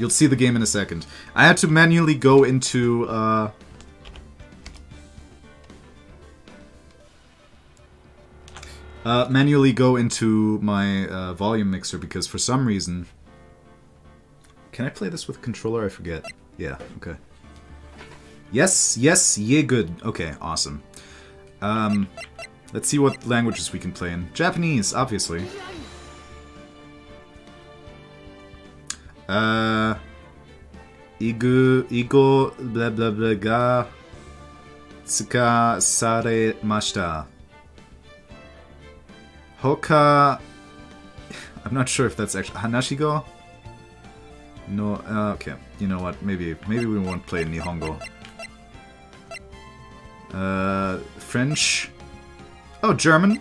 You'll see the game in a second. I had to manually go into, my volume mixer because for some reason... Can I play this with a controller? I forget. Yeah, okay. Yes, yes, yeah, good. Okay, awesome. Let's see what languages we can play in. Japanese, obviously. Igo, blah blah blah ga, tsuka saremashita. Hoka... I'm not sure if that's actually... Hanashigo? No, okay. You know what, maybe we won't play Nihongo. French. Oh, German.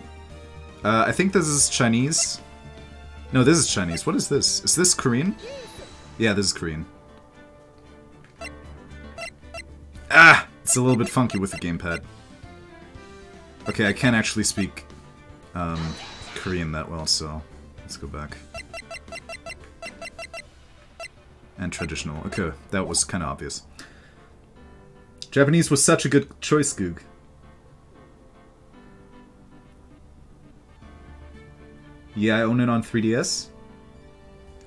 I think this is Chinese. No, this is Chinese. What is this? Is this Korean? Yeah, this is Korean. Ah! It's a little bit funky with the gamepad. Okay, I can't actually speak Korean that well, so let's go back. And traditional. Okay, that was kind of obvious. Japanese was such a good choice, Skoog. Yeah, I own it on 3DS.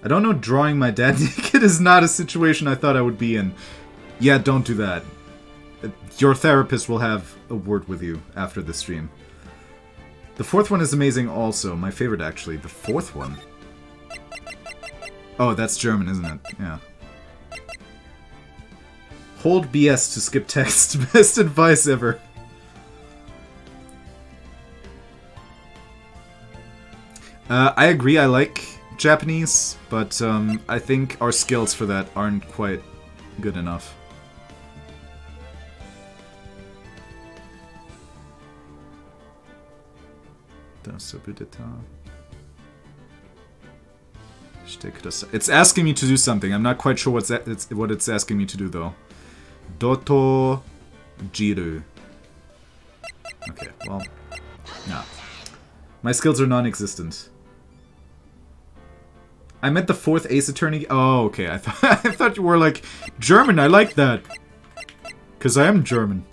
I don't know, drawing my dad naked is not a situation I thought I would be in. Yeah, don't do that. Your therapist will have a word with you after the stream. The fourth one is amazing also. My favorite, actually. The fourth one. Oh, that's German, isn't it? Yeah. Hold BS to skip text. Best advice ever. I agree, I like Japanese, but I think our skills for that aren't quite good enough. It's asking me to do something. I'm not quite sure what it's asking me to do, though. Doto Jiru. Okay, well, no. My skills are non-existent. I meant the fourth Ace Attorney. Oh, okay. I thought you were like German. I like that, cause I am German.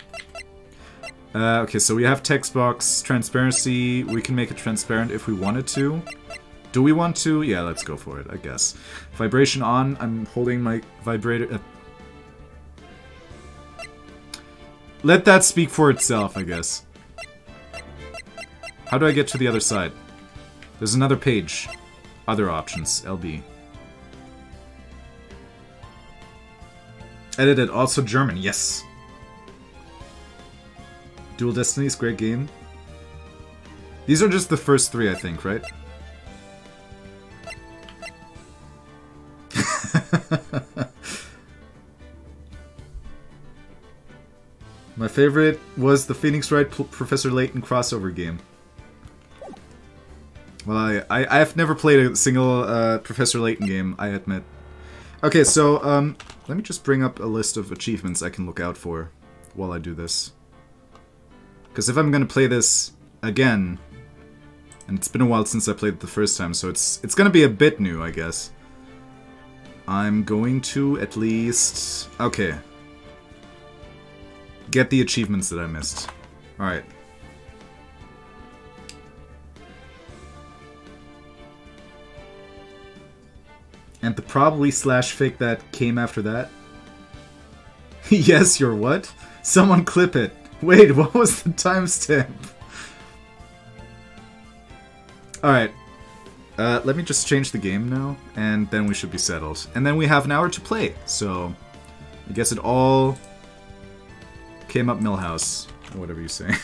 Okay, so we have text box, transparency. We can make it transparent if we wanted to. Do we want to? Yeah, let's go for it, I guess. Vibration on. I'm holding my vibrator. Let that speak for itself, I guess. How do I get to the other side? There's another page. Other options. LB. Edited. Also German. Yes. Dual Destinies. Great game. These are just the first three, I think, right? My favorite was the Phoenix Wright Professor Layton crossover game. Well, I've never played a single Professor Layton game, I admit. Okay, so let me just bring up a list of achievements I can look out for while I do this. Because if I'm gonna play this again, and it's been a while since I played it the first time, so it's gonna be a bit new, I guess. I'm going to at least... Okay. Get the achievements that I missed. Alright. And the probably slash fake that came after that? Yes, you're what? Someone clip it. Wait, what was the timestamp? Alright. Let me just change the game now, and then we should be settled. And then we have an hour to play, so... I guess it all... came up Millhouse, or whatever you say.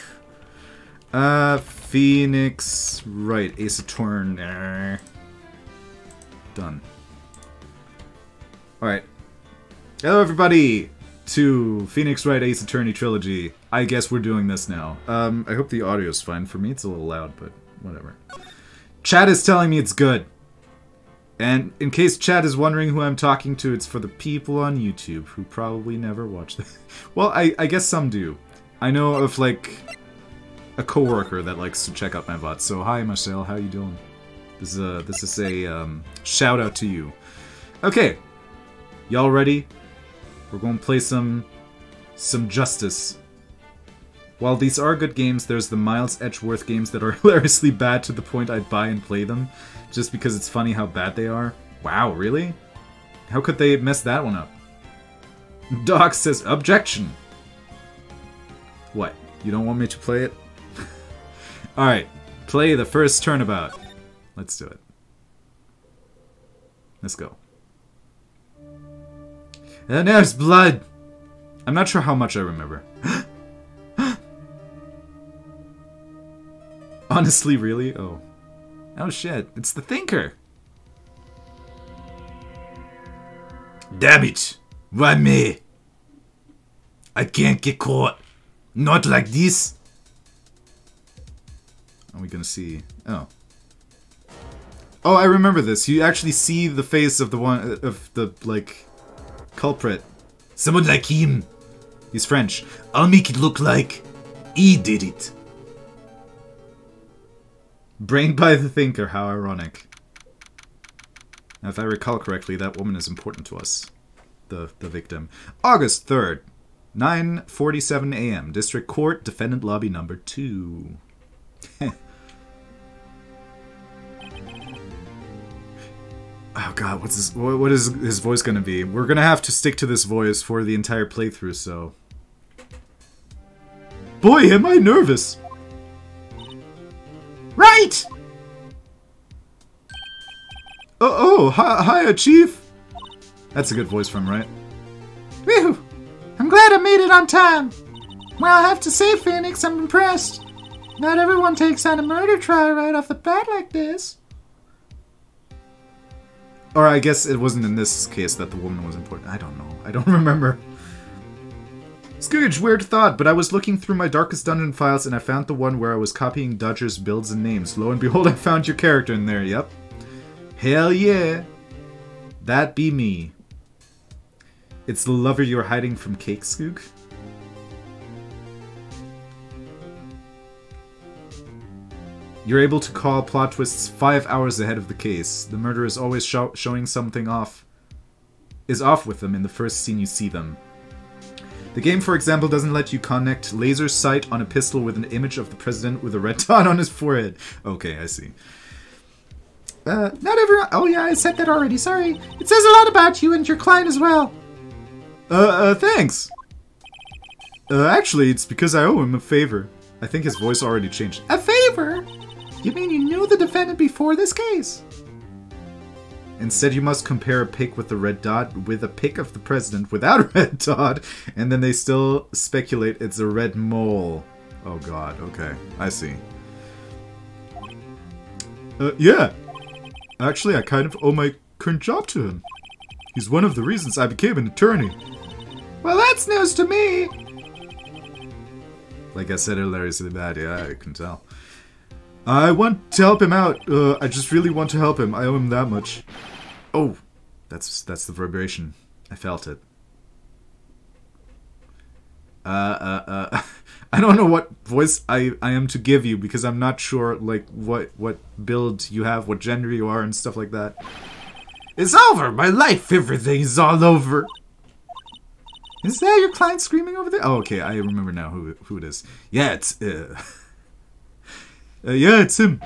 Phoenix Wright, Ace Attorney. Done. Alright. Hello everybody! To Phoenix Wright Ace Attorney Trilogy. I guess we're doing this now. I hope the audio's fine. For me it's a little loud, but whatever. Chat is telling me it's good. And in case chat is wondering who I'm talking to, it's for the people on YouTube who probably never watch this. Well, I guess some do. I know of, like, a coworker that likes to check out my VODs. So, hi, Marcel, how you doing? This is a shout-out to you. Okay. Y'all ready? We're going to play some Justice. While these are good games, there's the Miles Edgeworth games that are hilariously bad to the point I'd buy and play them, just because it's funny how bad they are. Wow, really? How could they mess that one up? Doc says, objection! What? You don't want me to play it? Alright, play the first turnabout. Let's do it. Let's go. And there's blood! I'm not sure how much I remember. Honestly, really? Oh. Oh shit, it's the Thinker! Damn it! Why me? I can't get caught. Not like this. Are we gonna see? Oh. Oh, I remember this. You actually see the face of the one, of the, like, culprit. Someone like him. He's French. I'll make it look like he did it. Brained by the Thinker, how ironic. Now, if I recall correctly, that woman is important to us. The victim. August 3rd, 9:47 a.m. District Court, Defendant Lobby number 2. Oh god, what is his voice gonna be? We're gonna have to stick to this voice for the entire playthrough, so... Boy, am I nervous! Right! Hiya, Chief! That's a good voice from Wright. Whew! I'm glad I made it on time! Well, I have to say, Phoenix, I'm impressed. Not everyone takes on a murder trial right off the bat like this. Or I guess it wasn't in this case that the woman was important. I don't know. I don't remember. Skoogage, weird thought, but I was looking through my Darkest Dungeon files and I found the one where I was copying Dodger's builds and names. Lo and behold, I found your character in there, yep. Hell yeah. That be me. It's the lover you're hiding from Cake, Skoog? You're able to call plot twists 5 hours ahead of the case. The murderer is always showing something off. Is off with them in the first scene you see them. The game, for example, doesn't let you connect laser sight on a pistol with an image of the president with a red dot on his forehead. Okay, I see. Not everyone... Oh yeah, I said that already, sorry. It says a lot about you and your client as well. Thanks. Actually, it's because I owe him a favor. I think his voice already changed. A favor? You mean you knew the defendant before this case? Instead, you must compare a pic with the red dot with a pic of the president without a red dot, and then they still speculate it's a red mole. Oh god, okay. I see. Yeah. Actually, I kind of owe my current job to him. He's one of the reasons I became an attorney. Well, that's news to me! Like I said, hilariously bad, yeah, I can tell. I want to help him out. I just really want to help him. I owe him that much. Oh, that's the vibration. I felt it. I don't know what voice I am to give you because I'm not sure like what build you have, what gender you are, and stuff like that. It's over. My life, everything is all over. Is that your client screaming over there? Oh, okay, I remember now who it is. Yeah, it's yeah, it's him.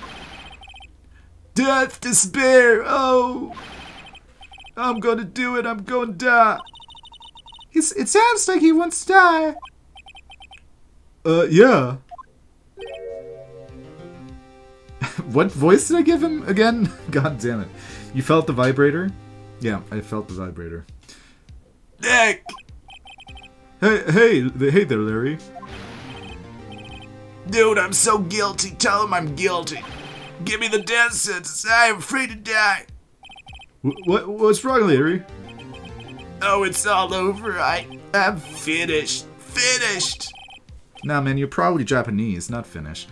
Death, despair. Oh, I'm gonna do it. I'm gonna die. It sounds like he wants to die. Yeah. What voice did I give him again? God damn it. You felt the vibrator? Yeah, I felt the vibrator. Nick! Hey there, Larry. Dude, I'm so guilty. Tell him I'm guilty. Give me the death sentence. I am free to die. What's wrong, Larry? Oh, it's all over. I'm finished. Finished. Nah, man, you're probably Japanese, not Finnish.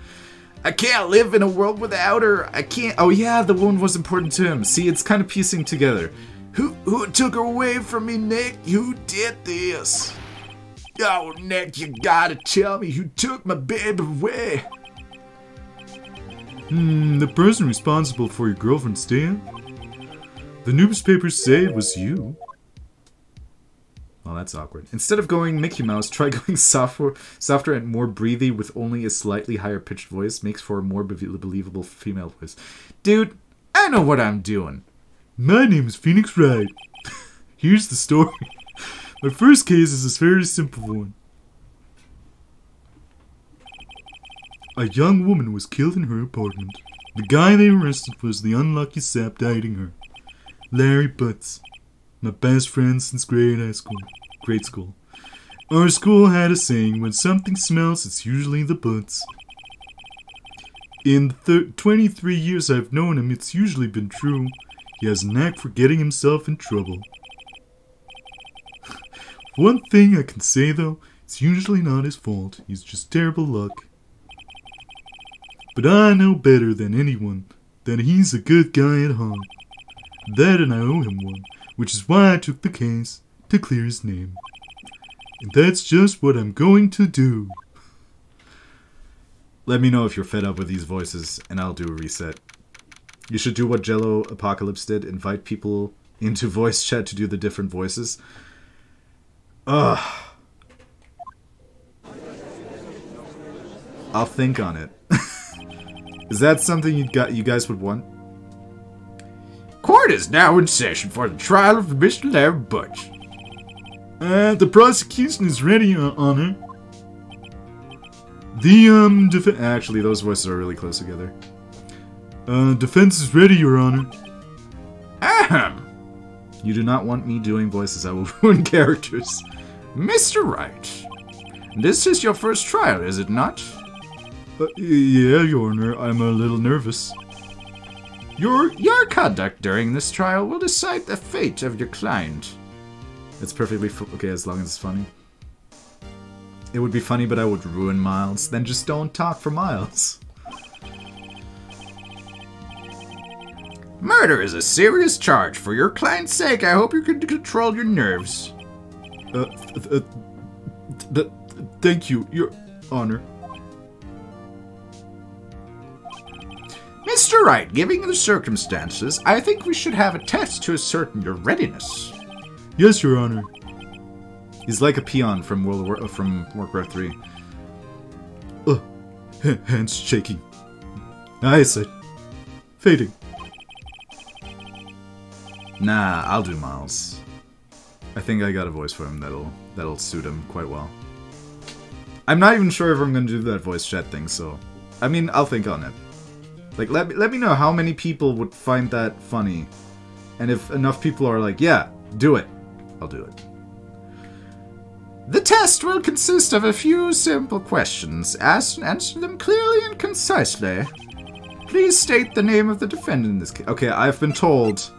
I can't live in a world without her. I can't. Oh yeah, the woman was important to him. See, it's kind of piecing together. Who took her away from me, Nick? Who did this? Oh, Nick, you gotta tell me who took my baby away. The person responsible for your girlfriend's death? The newspapers say it was you. Well, that's awkward. Instead of going Mickey Mouse, try going softer and more breathy with only a slightly higher pitched voice. Makes for a more believable female voice. Dude, I know what I'm doing. My name is Phoenix Wright. Here's the story. My first case is a very simple one. A young woman was killed in her apartment. The guy they arrested was the unlucky sap dating her. Larry Butts. My best friend since grade school. Our school had a saying, when something smells, it's usually the butts. In the 23 years I've known him, it's usually been true. He has a knack for getting himself in trouble. One thing I can say though, it's usually not his fault. He's just terrible luck. But I know better than anyone that he's a good guy at heart. That and I owe him one, which is why I took the case to clear his name. And that's just what I'm going to do. Let me know if you're fed up with these voices, and I'll do a reset. You should do what Jello Apocalypse did, invite people into voice chat to do the different voices. Ugh. I'll think on it. Is that something you guys would want? Court is now in session for the trial of Mr. Larry Butch. The prosecution is ready, Your Honor. Actually, those voices are really close together. Defense is ready, Your Honor. Ahem. You do not want me doing voices. I will ruin characters. Mr. Wright, this is your first trial, is it not? Yeah, Your Honor. I'm a little nervous. Your conduct during this trial will decide the fate of your client. It's perfectly okay as long as it's funny. It would be funny, but I would ruin Miles. Then just don't talk for Miles. Murder is a serious charge. For your client's sake, I hope you can control your nerves. Thank you, Your Honor. Mr. Wright, given the circumstances, I think we should have a test to ascertain your readiness. Yes, Your Honor. He's like a peon from Warcraft 3. Hands shaking. Eyesight fading. Nah, I'll do Miles. I think I got a voice for him that'll suit him quite well. I'm not even sure if I'm gonna do that voice chat thing, so I mean, I'll think on it. Like, let me know how many people would find that funny, and if enough people are like, yeah, do it, I'll do it. The test will consist of a few simple questions. Answer them clearly and concisely. Please state the name of the defendant in this case. Okay, I've been told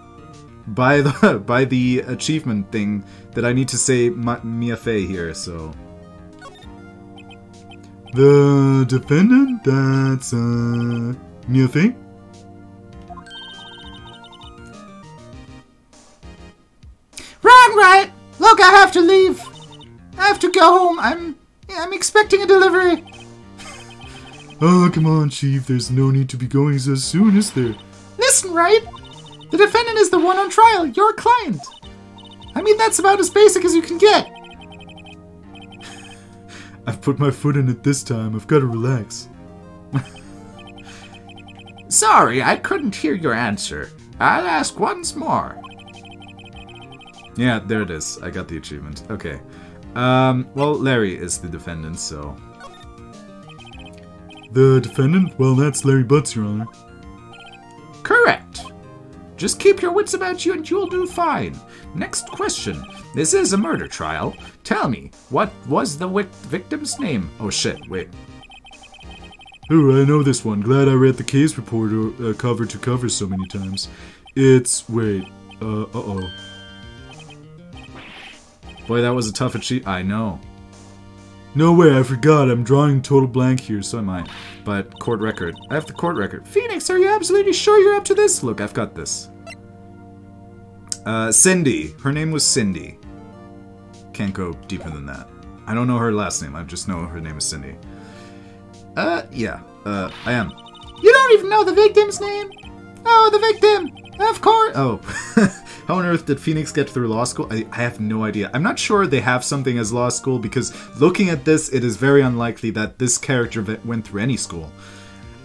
by the achievement thing that I need to say Mia Fey here, so. The defendant, that's Mia Fey? Wrong, Wright! Look, I have to leave. I have to go home. I'm expecting a delivery. Oh, come on, Chief. There's no need to be going so soon, is there? Listen, Wright. The defendant is the one on trial, your client. I mean, that's about as basic as you can get. I've put my foot in it this time. I've got to relax. Sorry, I couldn't hear your answer. I'll ask once more. Yeah, there it is. I got the achievement. Okay. Well, Larry is the defendant, so. The defendant? Well, that's Larry Butts, Your Honor. Correct. Just keep your wits about you and you'll do fine. Next question. This is a murder trial. Tell me, what was the victim's name? Oh shit, wait. Oh, I know this one. Glad I read the case report cover to cover so many times. It's... wait. Uh-oh. Boy, that was a tough achievement. I know. No way, I forgot. I'm drawing total blank here, So am I. But court record. I have the court record. Phoenix, are you absolutely sure you're up to this? Look, I've got this. Cindy. Her name was Cindy. Can't go deeper than that. I don't know her last name. I just know her name is Cindy. Yeah. I am. You don't even know the victim's name? Oh, the victim! Of course! Oh. How on earth did Phoenix get through law school? I have no idea. I'm not sure they have something as law school because looking at this, it is very unlikely that this character went through any school.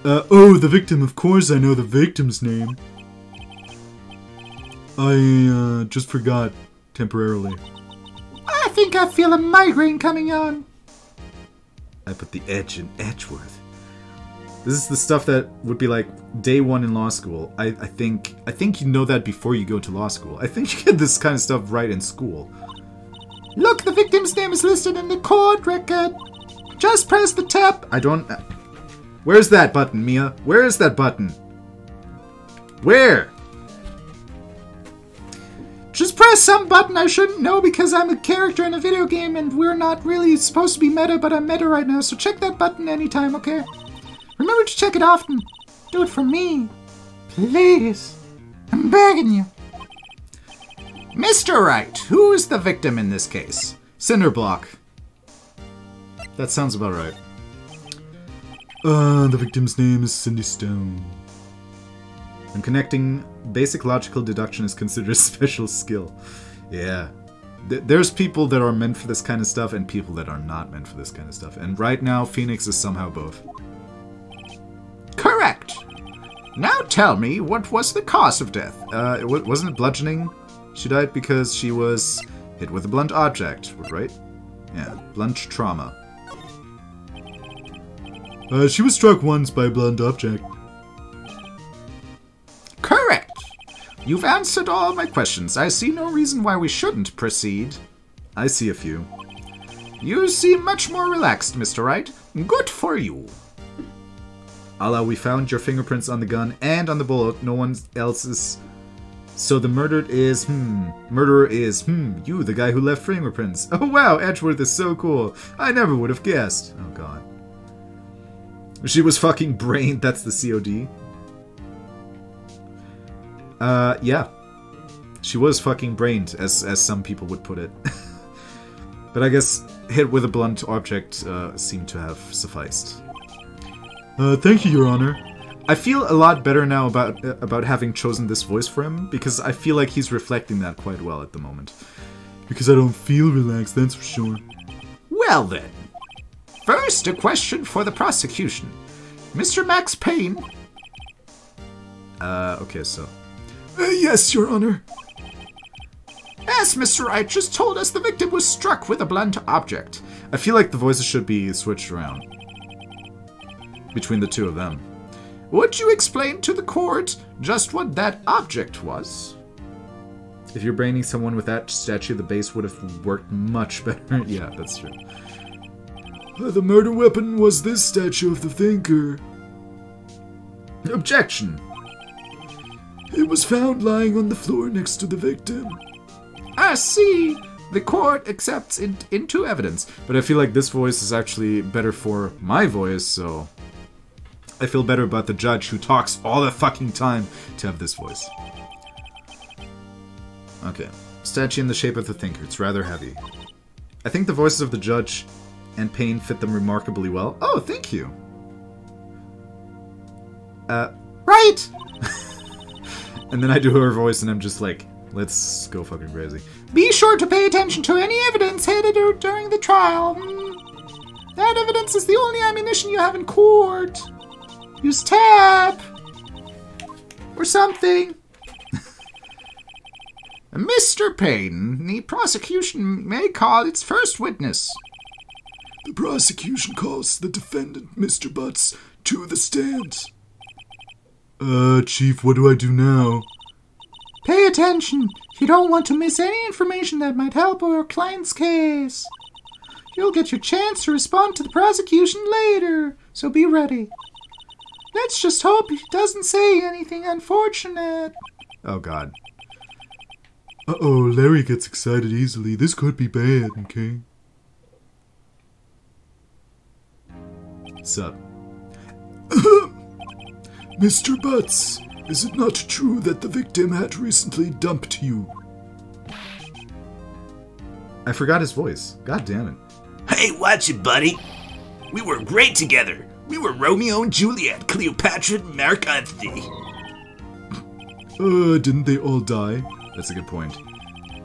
Oh, the victim. Of course I know the victim's name. I, just forgot temporarily. I think I feel a migraine coming on. I put the edge in Edgeworth. This is the stuff that would be like day one in law school. I think you know that before you go to law school. I think you get this kind of stuff right in school. Look, the victim's name is listed in the court record. Just press the tab. I don't... Where's that button, Mia? Where is that button? Where? Just press some button I shouldn't know because I'm a character in a video game and we're not really supposed to be meta, but I'm meta right now, so check that button anytime, okay? Remember to check it often. Do it for me. Please. I'm begging you. Mr. Wright, who is the victim in this case? Cinderblock. That sounds about right. The victim's name is Cindy Stone. When connecting, basic logical deduction is considered a special skill. Yeah. There's people that are meant for this kind of stuff and people that are not meant for this kind of stuff. And right now, Phoenix is somehow both. Correct. Now tell me, what was the cause of death? Wasn't it bludgeoning? She died because she was hit with a blunt object, right? Yeah, blunt trauma. She was struck once by a blunt object. Correct. You've answered all my questions. I see no reason why we shouldn't proceed. I see a few. You seem much more relaxed, Mr. Wright. Good for you. Allah, we found your fingerprints on the gun and on the bullet. No one else's. So the murderer is, you, the guy who left fingerprints. Oh wow, Edgeworth is so cool. I never would have guessed. Oh god. She was fucking brained, that's the COD. Yeah. She was fucking brained, as some people would put it. But I guess hit with a blunt object seemed to have sufficed. Thank you, Your Honor. I feel a lot better now about having chosen this voice for him, because I feel like he's reflecting that quite well at the moment. Because I don't feel relaxed, that's for sure. Well then. First, a question for the prosecution. Mr. Max Payne. Okay, so. Yes, Your Honor. As Mr. Wright just told us, the victim was struck with a blunt object. I feel like the voices should be switched around between the two of them. Would you explain to the court just what that object was? If you're braining someone with that statue, the base would have worked much better. Yeah, that's true. The murder weapon was this statue of the Thinker. Objection! It was found lying on the floor next to the victim. I see. The court accepts it into evidence. But I feel like this voice is actually better for my voice, so I feel better about the judge who talks all the fucking time to have this voice. Okay. Statue in the shape of the Thinker. It's rather heavy. I think the voices of the judge and Payne fit them remarkably well. Oh, thank you. Right! And then I do her voice and I'm just like, let's go fucking crazy. Be sure to pay attention to any evidence handed during the trial. That evidence is the only ammunition you have in court. Use tap. Or something. Mr. Payne, the prosecution may call its first witness. The prosecution calls the defendant, Mr. Butts, to the stand. Chief, what do I do now? Pay attention. You don't want to miss any information that might help our client's case. You'll get your chance to respond to the prosecution later, so be ready. Let's just hope he doesn't say anything unfortunate. Oh god. Uh-oh, Larry gets excited easily. This could be bad, okay? What's up? Mr. Butts, is it not true that the victim had recently dumped you? I forgot his voice. God damn it. Hey, watch it, buddy. We were great together. We were Romeo and Juliet, Cleopatra and Mark Antony. Didn't they all die? That's a good point.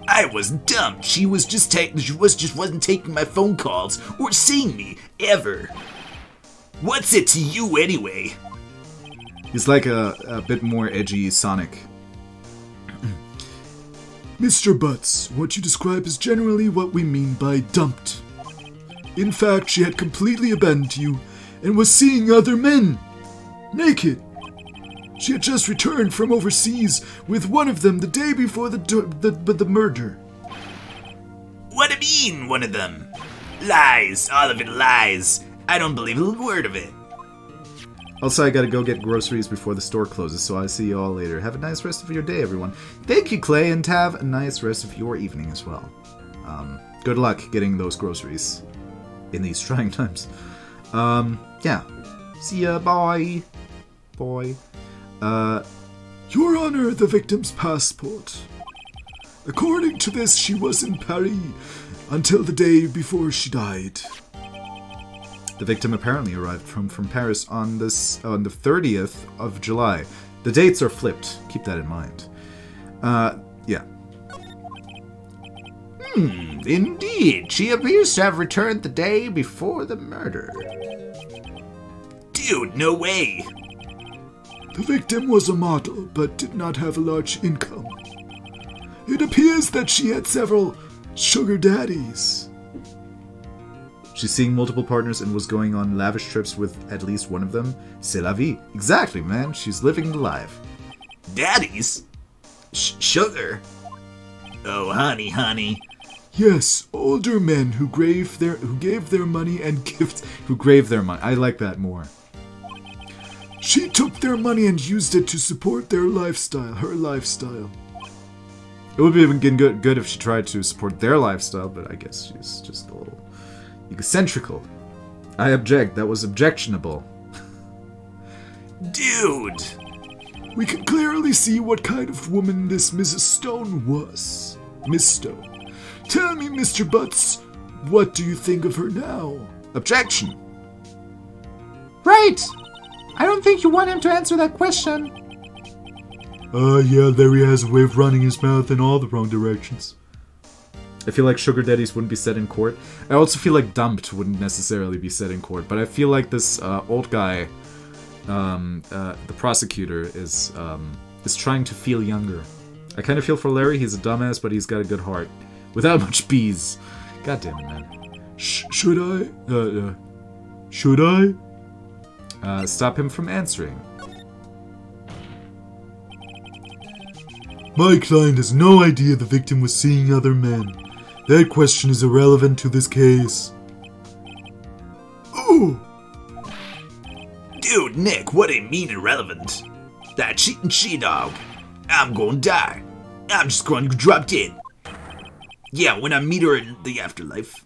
I wasn't dumb. She wasn't taking my phone calls or seeing me ever. What's it to you anyway? He's like a bit more edgy Sonic. Mr. Butts, what you describe is generally what we mean by dumped. In fact, she had completely abandoned you and was seeing other men. Naked. She had just returned from overseas with one of them the day before the murder. What do you mean, one of them? Lies. All of it lies. I don't believe a word of it. Also, I gotta go get groceries before the store closes, so I'll see you all later. Have a nice rest of your day, everyone. Thank you, Clay, and have a nice rest of your evening as well. Good luck getting those groceries in these trying times. Yeah. See ya, bye. Bye. Your Honor, the victim's passport. According to this, she was in Paris until the day before she died. The victim apparently arrived from Paris on the 30th of July. The dates are flipped. Keep that in mind. Yeah. Indeed. She appears to have returned the day before the murder. Dude, no way. The victim was a model, but did not have a large income. It appears that she had several sugar daddies. She's seeing multiple partners and was going on lavish trips with at least one of them. C'est la vie. Exactly, man. She's living the life. Daddies? Sugar? Oh, honey. Yes, older men who gave their money and gifts. Who gave their money. I like that more. She took their money and used it to support their lifestyle, her lifestyle. It would have been good if she tried to support their lifestyle, but I guess she's just a little egocentrical. I object. That was objectionable. Dude! We can clearly see what kind of woman this Mrs. Stone was. Miss Stone. Tell me, Mr. Butts, what do you think of her now? Objection! Right! I don't think you want him to answer that question. Yeah, there he has a way of running his mouth in all the wrong directions. I feel like sugar daddies wouldn't be said in court. I also feel like dumped wouldn't necessarily be said in court, but I feel like this old guy, the prosecutor, is trying to feel younger. I kind of feel for Larry. He's a dumbass, but he's got a good heart. Without much bees. God damn it, man. Should I? Should I? Stop him from answering. My client has no idea the victim was seeing other men. That question is irrelevant to this case. Ooh! Dude, Nick, what do you mean irrelevant? That cheating she-dog. I'm gonna die. I'm just going to drop dead. Yeah, when I meet her in the afterlife,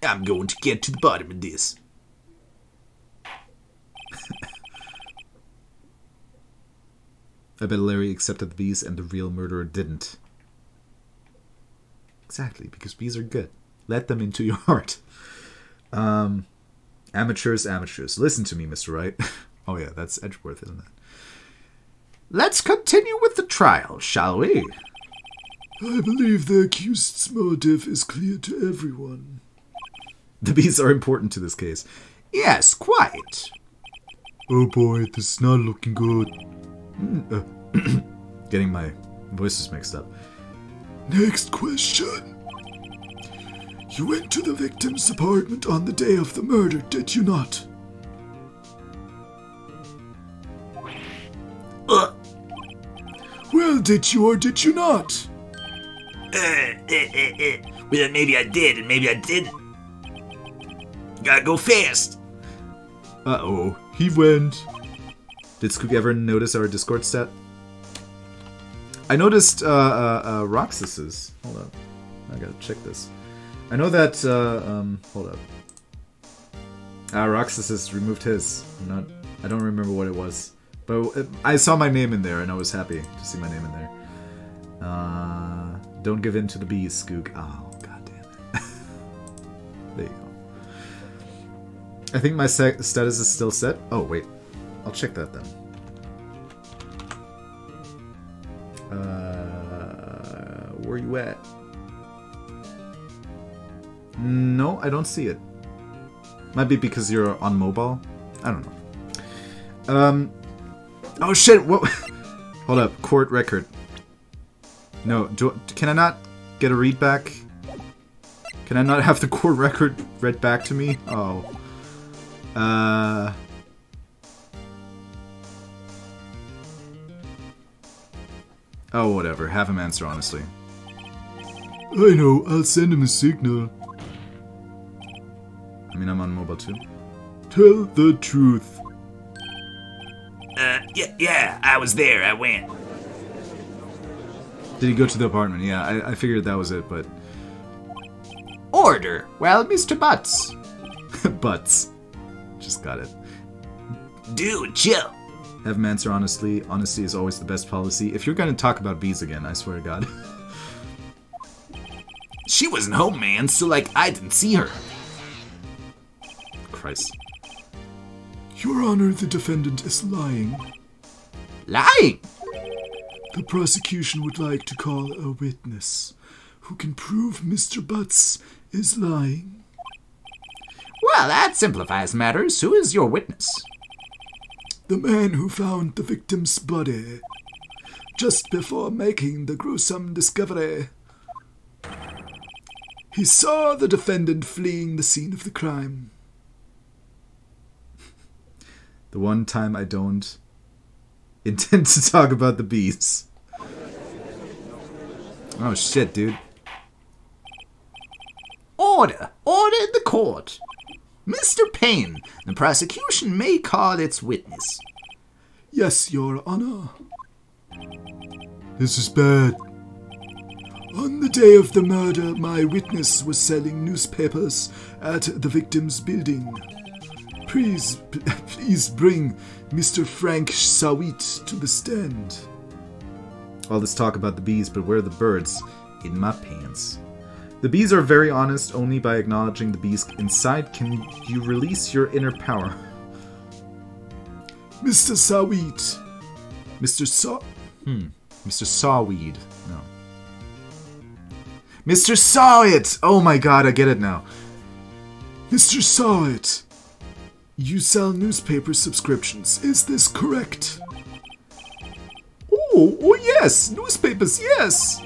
I'm going to get to the bottom of this. I bet Larry accepted the bees and the real murderer didn't. Exactly, because bees are good. Let them into your heart. Amateurs. Listen to me, Mr. Wright. Oh yeah, that's Edgeworth, isn't it? Let's continue with the trial, shall we? I believe the accused's motive is clear to everyone. The bees are important to this case. Yes, quite. Oh boy, this is not looking good. Getting my voices mixed up. Next question. You went to the victim's apartment on the day of the murder, did you not? Well, did you or did you not? Well, maybe I did and maybe I didn't. Gotta go fast. Uh-oh. He went. Did Skoog ever notice our Discord stat? I noticed Roxas's. Hold up. I gotta check this. I know that hold up. Roxas has removed his. I don't remember what it was. But I saw my name in there and I was happy to see my name in there. Don't give in to the bees, Skoog. Oh, god damn it. There you go. I think my status is still set. Oh, wait. I'll check that then. where you at? No, I don't see it. Might be because you're on mobile. I don't know. Oh shit! What? Hold up. Court record. No. Can I not get a read back? Can I not have the court record read back to me? Oh. Oh, whatever. Have him answer honestly. I know, I'll send him a signal. I mean, I'm on mobile too. Tell the truth. Yeah, I was there. I went. Did he go to the apartment? Yeah, I figured that was it, but... Order! Well, Mr. Butts. Butts. Just got it. Dude, chill. Have him answer honestly. Honesty is always the best policy. If you're gonna talk about bees again, I swear to God. She wasn't home, man, so, like, I didn't see her. Christ. Your Honor, the defendant is lying. Lying! The prosecution would like to call a witness who can prove Mr. Butts is lying. Well, that simplifies matters. Who is your witness? The man who found the victim's body just before making the gruesome discovery. He saw the defendant fleeing the scene of the crime. The one time I don't intend to talk about the bees. Oh shit, dude. Order! Order in the court! Mr. Payne, the prosecution may call its witness. Yes, Your Honor. This is bad. On the day of the murder, my witness was selling newspapers at the victim's building. Please bring Mr. Frank Sawit to the stand. All this talk about the bees, but where are the birds? In my pants. The bees are very honest. Only by acknowledging the bees inside can you release your inner power. Mr. Sawit. Mr. Mr. Sawweed. No. Mr. Sawit! Oh my god, I get it now. Mr. Sawit. You sell newspaper subscriptions, is this correct? Oh yes! Newspapers, yes!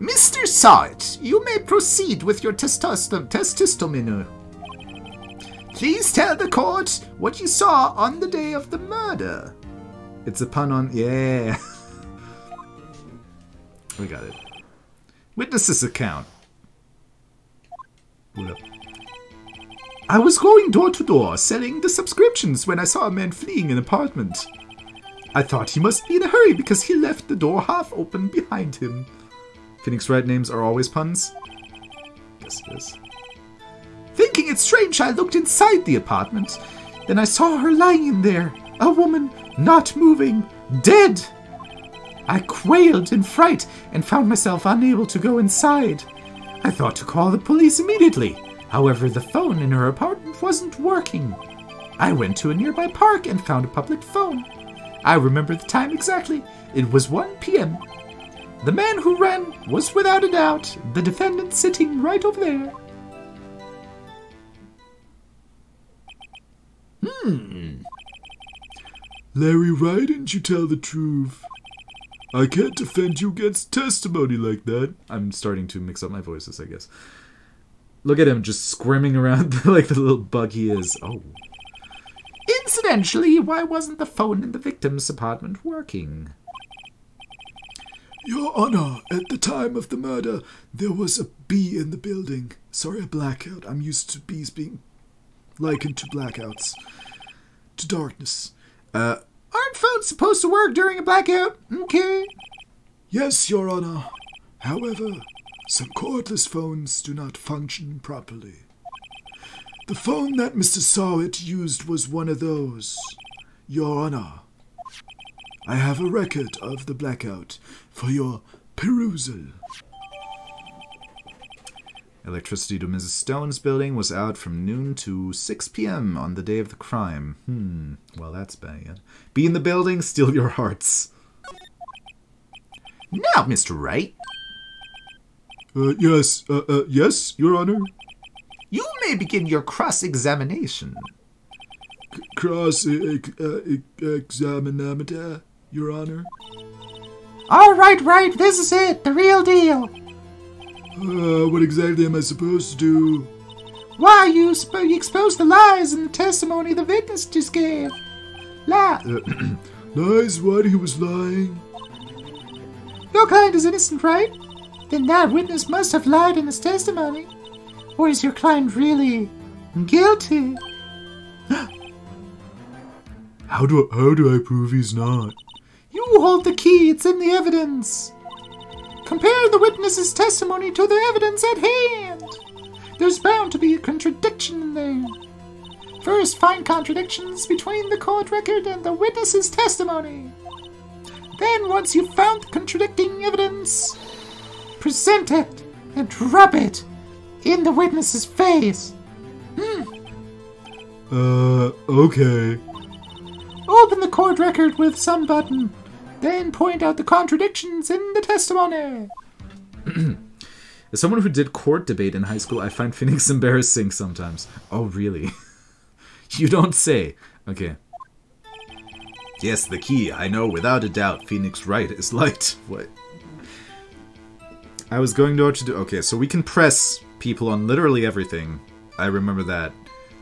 Mr. Sawit, you may proceed with your testimony. Please tell the court what you saw on the day of the murder. It's a pun on... Yeah. We got it. Witness's account. What up? I was going door to door selling the subscriptions when I saw a man fleeing an apartment. I thought he must be in a hurry because he left the door half open behind him. Phoenix Wright names are always puns? Yes, it is. Thinking it strange, I looked inside the apartment. Then I saw her lying in there. A woman, not moving, dead. I quailed in fright and found myself unable to go inside. I thought to call the police immediately. However, the phone in her apartment wasn't working. I went to a nearby park and found a public phone. I remember the time exactly. It was 1 p.m. The man who ran was without a doubt the defendant sitting right over there. Larry, why didn't you tell the truth? I can't defend you against testimony like that. I'm starting to mix up my voices, I guess. Look at him just squirming around like the little bug he is. Oh. Incidentally, why wasn't the phone in the victim's apartment working? Your Honor, at the time of the murder, there was a bee in the building. Sorry, a blackout. I'm used to bees being likened to blackouts. To darkness. Aren't phones supposed to work during a blackout? Okay. Yes, Your Honor. However, some cordless phones do not function properly. The phone that Mr. Sawit used was one of those. Your Honor, I have a record of the blackout for your perusal. Electricity to Mrs. Stone's building was out from noon to 6 p.m. on the day of the crime. Well, that's bad. Be in the building, steal your hearts. Now, Mr. Wright, Yes, yes, Your Honor. You may begin your cross-examination. Cross-examinamita, Your Honor. All right, Wright, this is it, the real deal. What exactly am I supposed to do? Why, you exposed the lies in the testimony the witness just gave. Lies? What? He was lying? Your client is innocent, right? Then that witness must have lied in his testimony. Or is your client really guilty? How do I prove he's not? You hold the key, it's in the evidence. Compare the witness's testimony to the evidence at hand. There's bound to be a contradiction in there. First, find contradictions between the court record and the witness's testimony. Then, once you've found the contradicting evidence, present it and rub it in the witness's face. Okay. Open the court record with some button. Then point out the contradictions in the testimony. As someone who did court debate in high school, I find Phoenix embarrassing sometimes. Oh, really? You don't say. Okay. Yes, the key. I know without a doubt Phoenix Wright is light. What? I was going to what to do. Okay, so we can press people on literally everything. I remember that.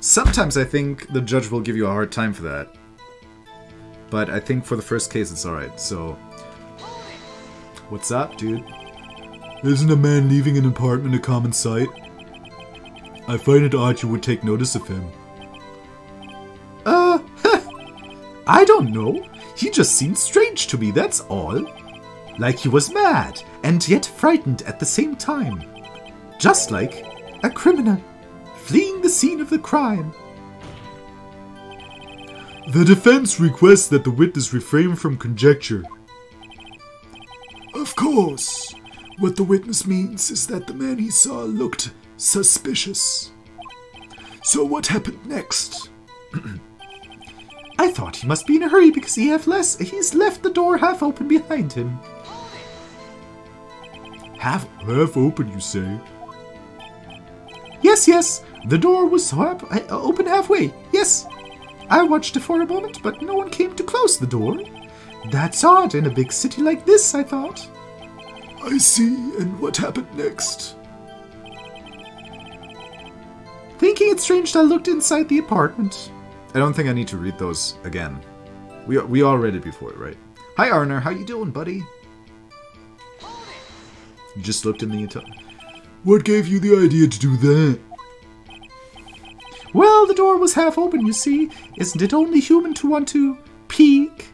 Sometimes I think the judge will give you a hard time for that. But I think for the first case it's alright, so... What's up, dude? Isn't a man leaving an apartment a common sight? I find it odd you would take notice of him. I don't know. He just seemed strange to me, that's all. Like he was mad, and yet frightened at the same time. Just like a criminal fleeing the scene of the crime. The defense requests that the witness refrain from conjecture. Of course. What the witness means is that the man he saw looked suspicious. So what happened next? I thought he must be in a hurry because he's left the door half open behind him. Half open, you say? Yes. The door was open halfway. Yes. I watched it for a moment, but no one came to close the door. That's odd in a big city like this, I thought. I see. And what happened next? Thinking it strange, I looked inside the apartment. I don't think I need to read those again. We all read it before, right? Hi, Arner. How you doing, buddy? You just looked in the... What gave you the idea to do that? Well, the door was half open, you see. Isn't it only human to want to peek?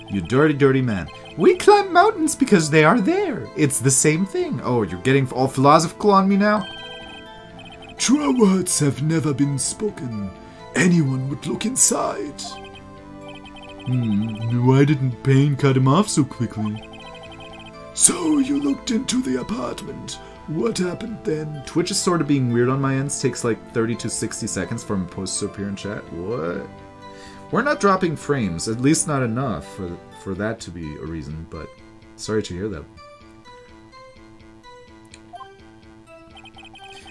You dirty, dirty man. We climb mountains because they are there. It's the same thing. Oh, you're getting all philosophical on me now? True words have never been spoken. Anyone would look inside. Why didn't Payne cut him off so quickly? So you looked into the apartment. What happened then? Twitch is sort of being weird on my ends. Takes like 30 to 60 seconds for my posts to appear in chat. What? We're not dropping frames. At least not enough for that to be a reason, but sorry to hear that.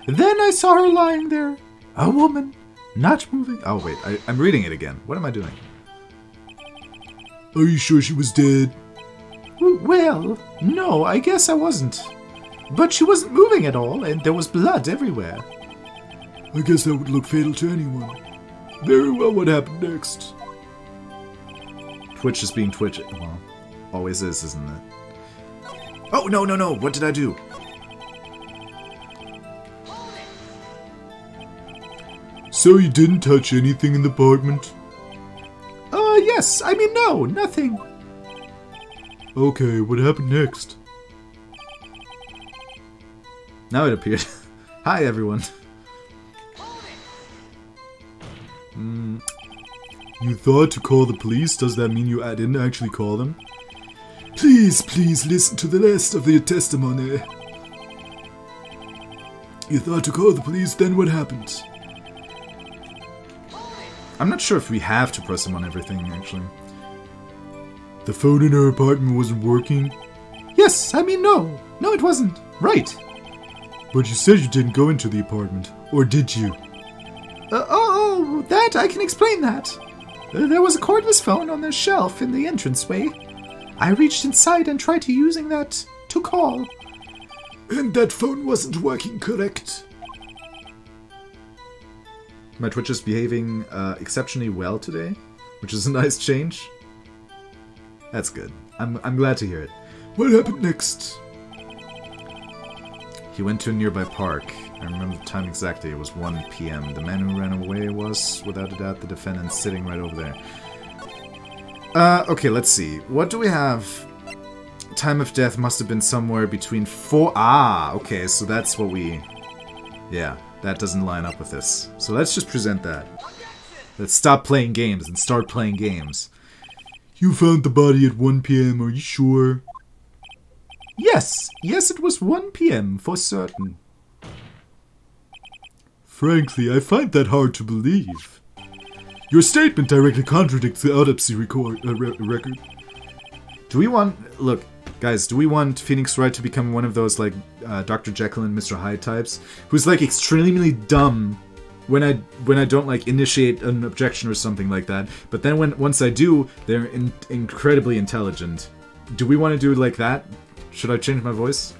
Then I saw her lying there. A woman. Not moving. Oh, wait. I'm reading it again. What am I doing? Are you sure she was dead? Well, no, I guess I wasn't. But she wasn't moving at all, and there was blood everywhere. I guess that would look fatal to anyone. Very well, what happened next? Twitch is being Twitch. Well, always is, isn't it? Oh, no. What did I do? So you didn't touch anything in the apartment? Yes. I mean, no, nothing. Okay, what happened next? Now it appeared. Hi, everyone. You thought to call the police? Does that mean you didn't actually call them? Please listen to the rest of the testimony. You thought to call the police, then what happened? I'm not sure if we have to press him on everything, actually. The phone in her apartment wasn't working? Yes, I mean, no. No, it wasn't. Right. But you said you didn't go into the apartment, or did you? That, I can explain that. There was a cordless phone on the shelf in the entranceway. I reached inside and tried using that to call. And that phone wasn't working, correct? My Twitch is behaving exceptionally well today, which is a nice change. That's good. I'm glad to hear it. What happened next? He went to a nearby park. I remember the time exactly. It was 1 p.m. The man who ran away was, without a doubt, the defendant sitting right over there. Okay, let's see. What do we have? Time of death must have been somewhere between 4... Ah, okay, so that's what we... Yeah, that doesn't line up with this. So let's just present that. Let's stop playing games and start playing games. You found the body at 1 p.m., are you sure? Yes, it was 1 p.m. for certain. Frankly, I find that hard to believe. Your statement directly contradicts the autopsy record. Do we want... Look, guys, do we want Phoenix Wright to become one of those, like, Dr. Jekyll and Mr. Hyde types? Who's, like, extremely dumb when I don't, like, initiate an objection or something like that. But then once I do, they're incredibly intelligent. Do we want to do like that? Should I change my voice?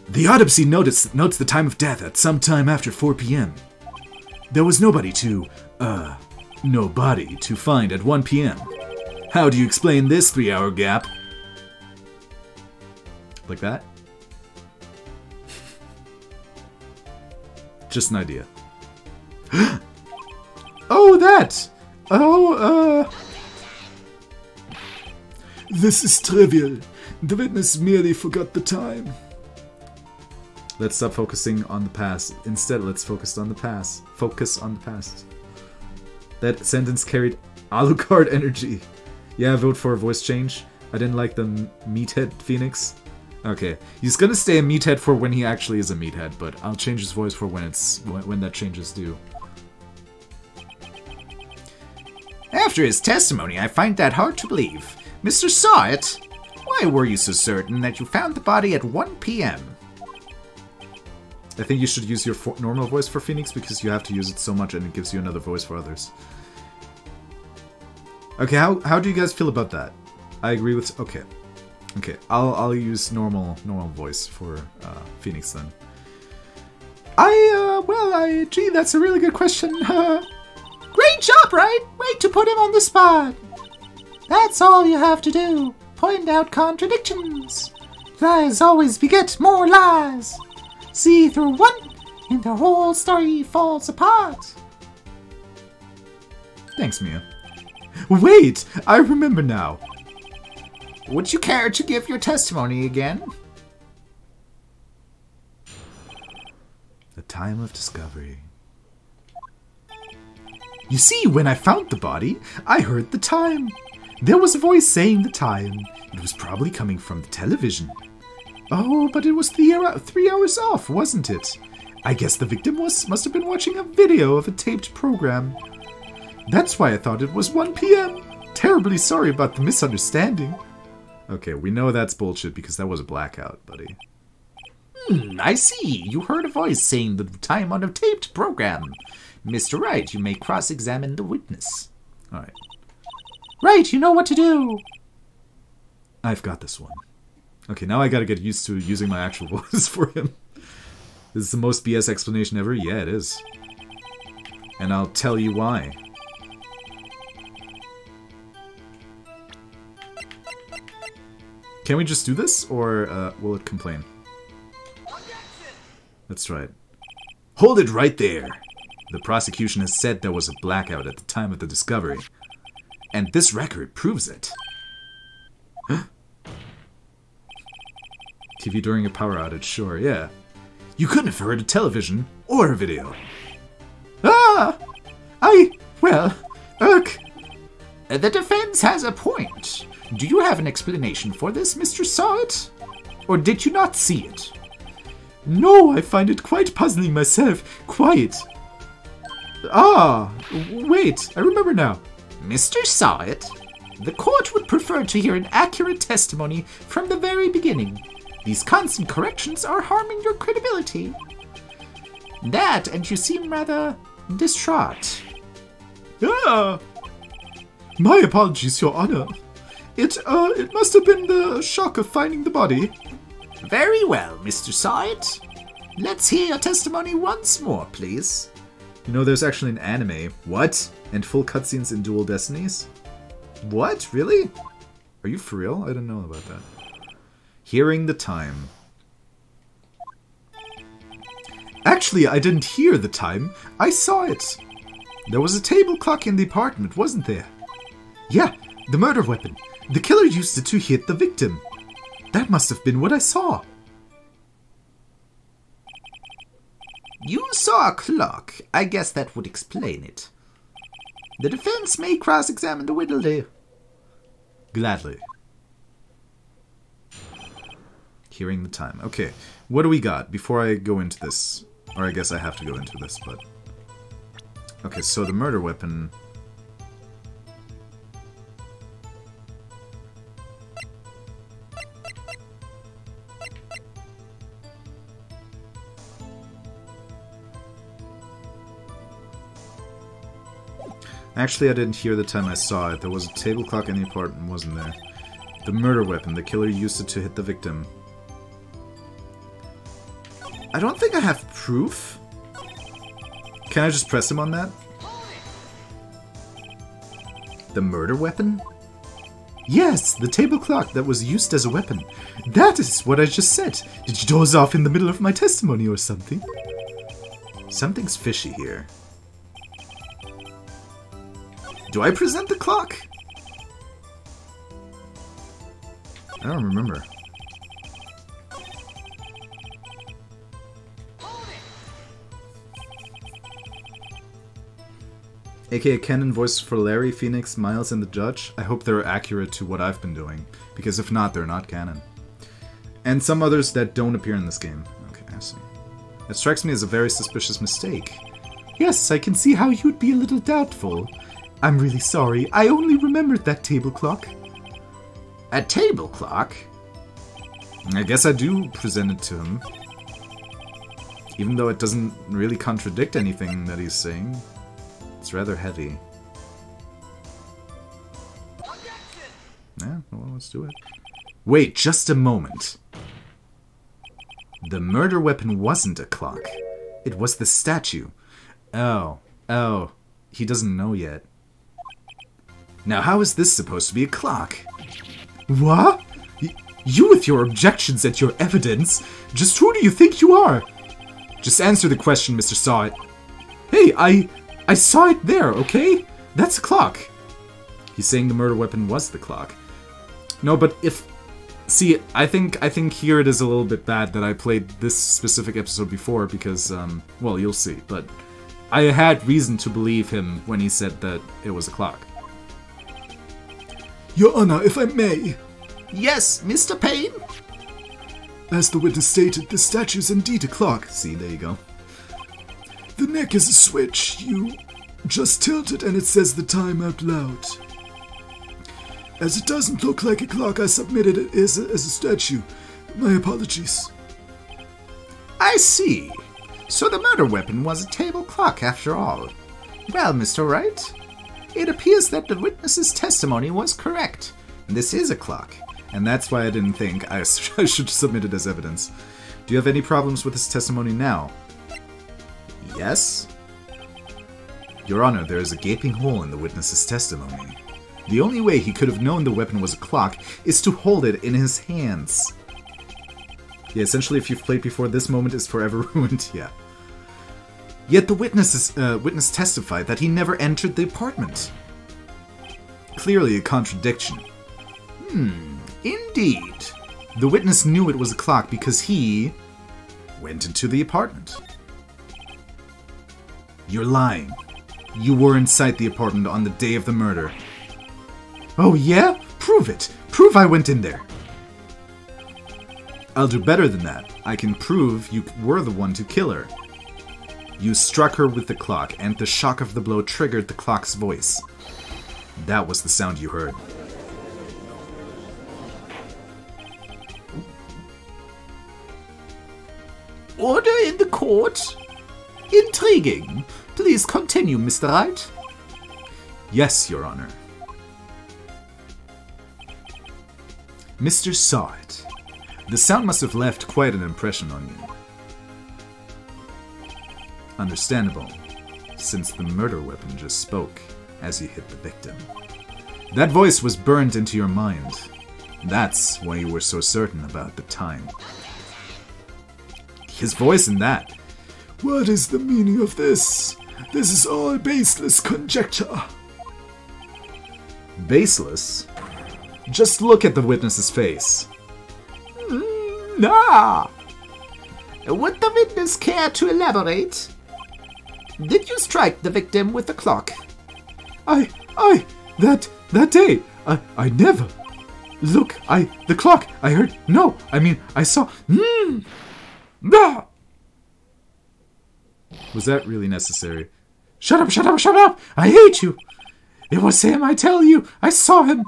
The autopsy notes the time of death at some time after 4 p.m. There was nobody to find at 1 p.m. How do you explain this 3-hour gap? Like that? Just an idea. Oh, that! This is trivial. The witness merely forgot the time. Let's stop focusing on the past. Instead, let's focus on the past. Focus on the past. That sentence carried Alucard energy. Yeah, vote for a voice change. I didn't like the meathead Phoenix. Okay, he's gonna stay a meathead for when he actually is a meathead, but I'll change his voice for when that change is due. After his testimony, I find that hard to believe. Mr. Sawit, why were you so certain that you found the body at 1 p.m.? I think you should use your normal voice for Phoenix because you have to use it so much and it gives you another voice for others. Okay, how do you guys feel about that? I agree with... Okay. Okay, I'll use normal voice for Phoenix then. Gee, that's a really good question. Great job, Wright! Way to put him on the spot. That's all you have to do. Point out contradictions. Lies always beget more lies. See through one, and the whole story falls apart. Thanks, Mia. Wait! I remember now. Would you care to give your testimony again? The time of discovery. You see, when I found the body, I heard the time. There was a voice saying the time. It was probably coming from the television. Oh, but it was 3 hours off, wasn't it? I guess the victim must have been watching a video of a taped program. That's why I thought it was 1 p.m. Terribly sorry about the misunderstanding. Okay, we know that's bullshit because that was a blackout, buddy. I see. You heard a voice saying the time on a taped program. Mr. Wright, you may cross-examine the witness. Alright. Right, you know what to do. I've got this one. Okay, now I gotta get used to using my actual voice for him. This is the most BS explanation ever? Yeah, it is. And I'll tell you why. Can we just do this, or will it complain? Let's try it. Hold it right there! The prosecution has said there was a blackout at the time of the discovery. And this record proves it. TV during a power outage, sure, yeah. You couldn't have heard a television or a video. The defense has a point. Do you have an explanation for this, Mr. Sawit? Or did you not see it? No, I find it quite puzzling myself. Quite. Ah, wait, I remember now. Mr. Sawit, the court would prefer to hear an accurate testimony from the very beginning. These constant corrections are harming your credibility. That, and you seem rather distraught. Ah! My apologies, Your Honor. It must have been the shock of finding the body. Very well, Mr. Site. Let's hear your testimony once more, please. You know, there's actually an anime. What? And full cutscenes in Dual Destinies? What? Really? Are you for real? I didn't know about that. Hearing the time. Actually, I didn't hear the time. I saw it. There was a table clock in the apartment, wasn't there? Yeah, the murder weapon. The killer used it to hit the victim. That must have been what I saw. You saw a clock. I guess that would explain it. The defense may cross-examine the witness. Gladly. Hearing the time. Okay, what do we got before I go into this? Or I guess I have to go into this, but... Okay, so the murder weapon... Actually, I didn't hear the time I saw it. There was a table clock in the apartment, wasn't there? The murder weapon. The killer used it to hit the victim. I don't think I have proof. Can I just press him on that? The murder weapon? Yes, the table clock that was used as a weapon. That is what I just said. Did you doze off in the middle of my testimony or something? Something's fishy here. Do I present the clock? I don't remember. AKA canon voices for Larry, Phoenix, Miles, and the Judge. I hope they're accurate to what I've been doing, because if not, they're not canon. And some others that don't appear in this game. Okay, I see. It strikes me as a very suspicious mistake. Yes, I can see how you'd be a little doubtful. I'm really sorry, I only remembered that table clock. A table clock? I guess I do present it to him. Even though it doesn't really contradict anything that he's saying. It's rather heavy. Yeah, well, let's do it. Wait, just a moment. The murder weapon wasn't a clock. It was the statue. Oh, he doesn't know yet. Now, how is this supposed to be a clock? What? You with your objections and your evidence? Just who do you think you are? Just answer the question, Mr. Saw It. Hey, I saw it there, okay? That's a clock. He's saying the murder weapon was the clock. No, but if... See, I think here it is a little bit bad that I played this specific episode before because, well, you'll see. But I had reason to believe him when he said that it was a clock. Your Honor, if I may. Yes, Mr. Payne? As the witness stated, the statue is indeed a clock. See, there you go. The neck is a switch. You just tilt it and it says the time out loud. As it doesn't look like a clock, I submitted it as a statue. My apologies. I see. So the murder weapon was a table clock after all. Well, Mr. Wright, it appears that the witness's testimony was correct. This is a clock. And that's why I didn't think I should submit it as evidence. Do you have any problems with his testimony now? Yes? Your Honor, there is a gaping hole in the witness's testimony. The only way he could have known the weapon was a clock is to hold it in his hands. Yeah, essentially if you've played before, this moment is forever ruined, yeah. Yet the witness testified that he never entered the apartment. Clearly a contradiction. Indeed. The witness knew it was a clock because he went into the apartment. You're lying. You were inside the apartment on the day of the murder. Oh yeah? Prove it. Prove I went in there. I'll do better than that. I can prove you were the one to kill her. You struck her with the clock, and the shock of the blow triggered the clock's voice. That was the sound you heard. Order in the court? Intriguing. Please continue, Mr. Wright. Yes, Your Honor. Mr. Saw It. The sound must have left quite an impression on you. Understandable, since the murder weapon just spoke as you hit the victim. That voice was burned into your mind. That's why you were so certain about the time. His voice in that. What is the meaning of this? This is all baseless conjecture. Baseless? Just look at the witness's face. Nah. Would the witness care to elaborate? Did you strike the victim with the clock? That day, I never. Look, the clock, I heard, no, I mean, I saw, Bah! Was that really necessary? Shut up, I hate you. It was him, I tell you, I saw him.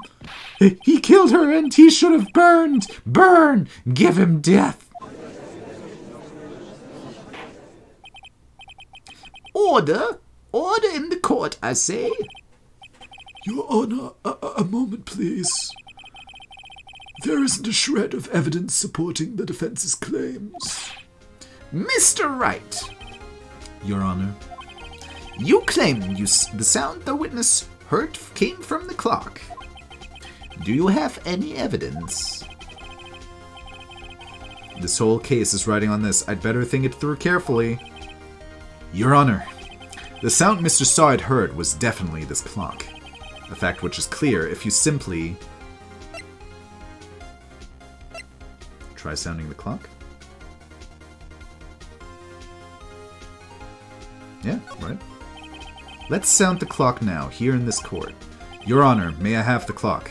He killed her and he should have burned. Burn, give him death. Order in the court, I say. Your Honor, a moment, please. There isn't a shred of evidence supporting the defense's claims. Mr. Wright, Your Honor. you claim the sound the witness heard came from the clock. Do you have any evidence? This whole case is riding on this. I'd better think it through carefully. Your Honor, the sound Mr. Saw It heard was definitely this clock. A fact which is clear if you simply... try sounding the clock? Yeah, right. Let's sound the clock now, here in this court. Your Honor, may I have the clock?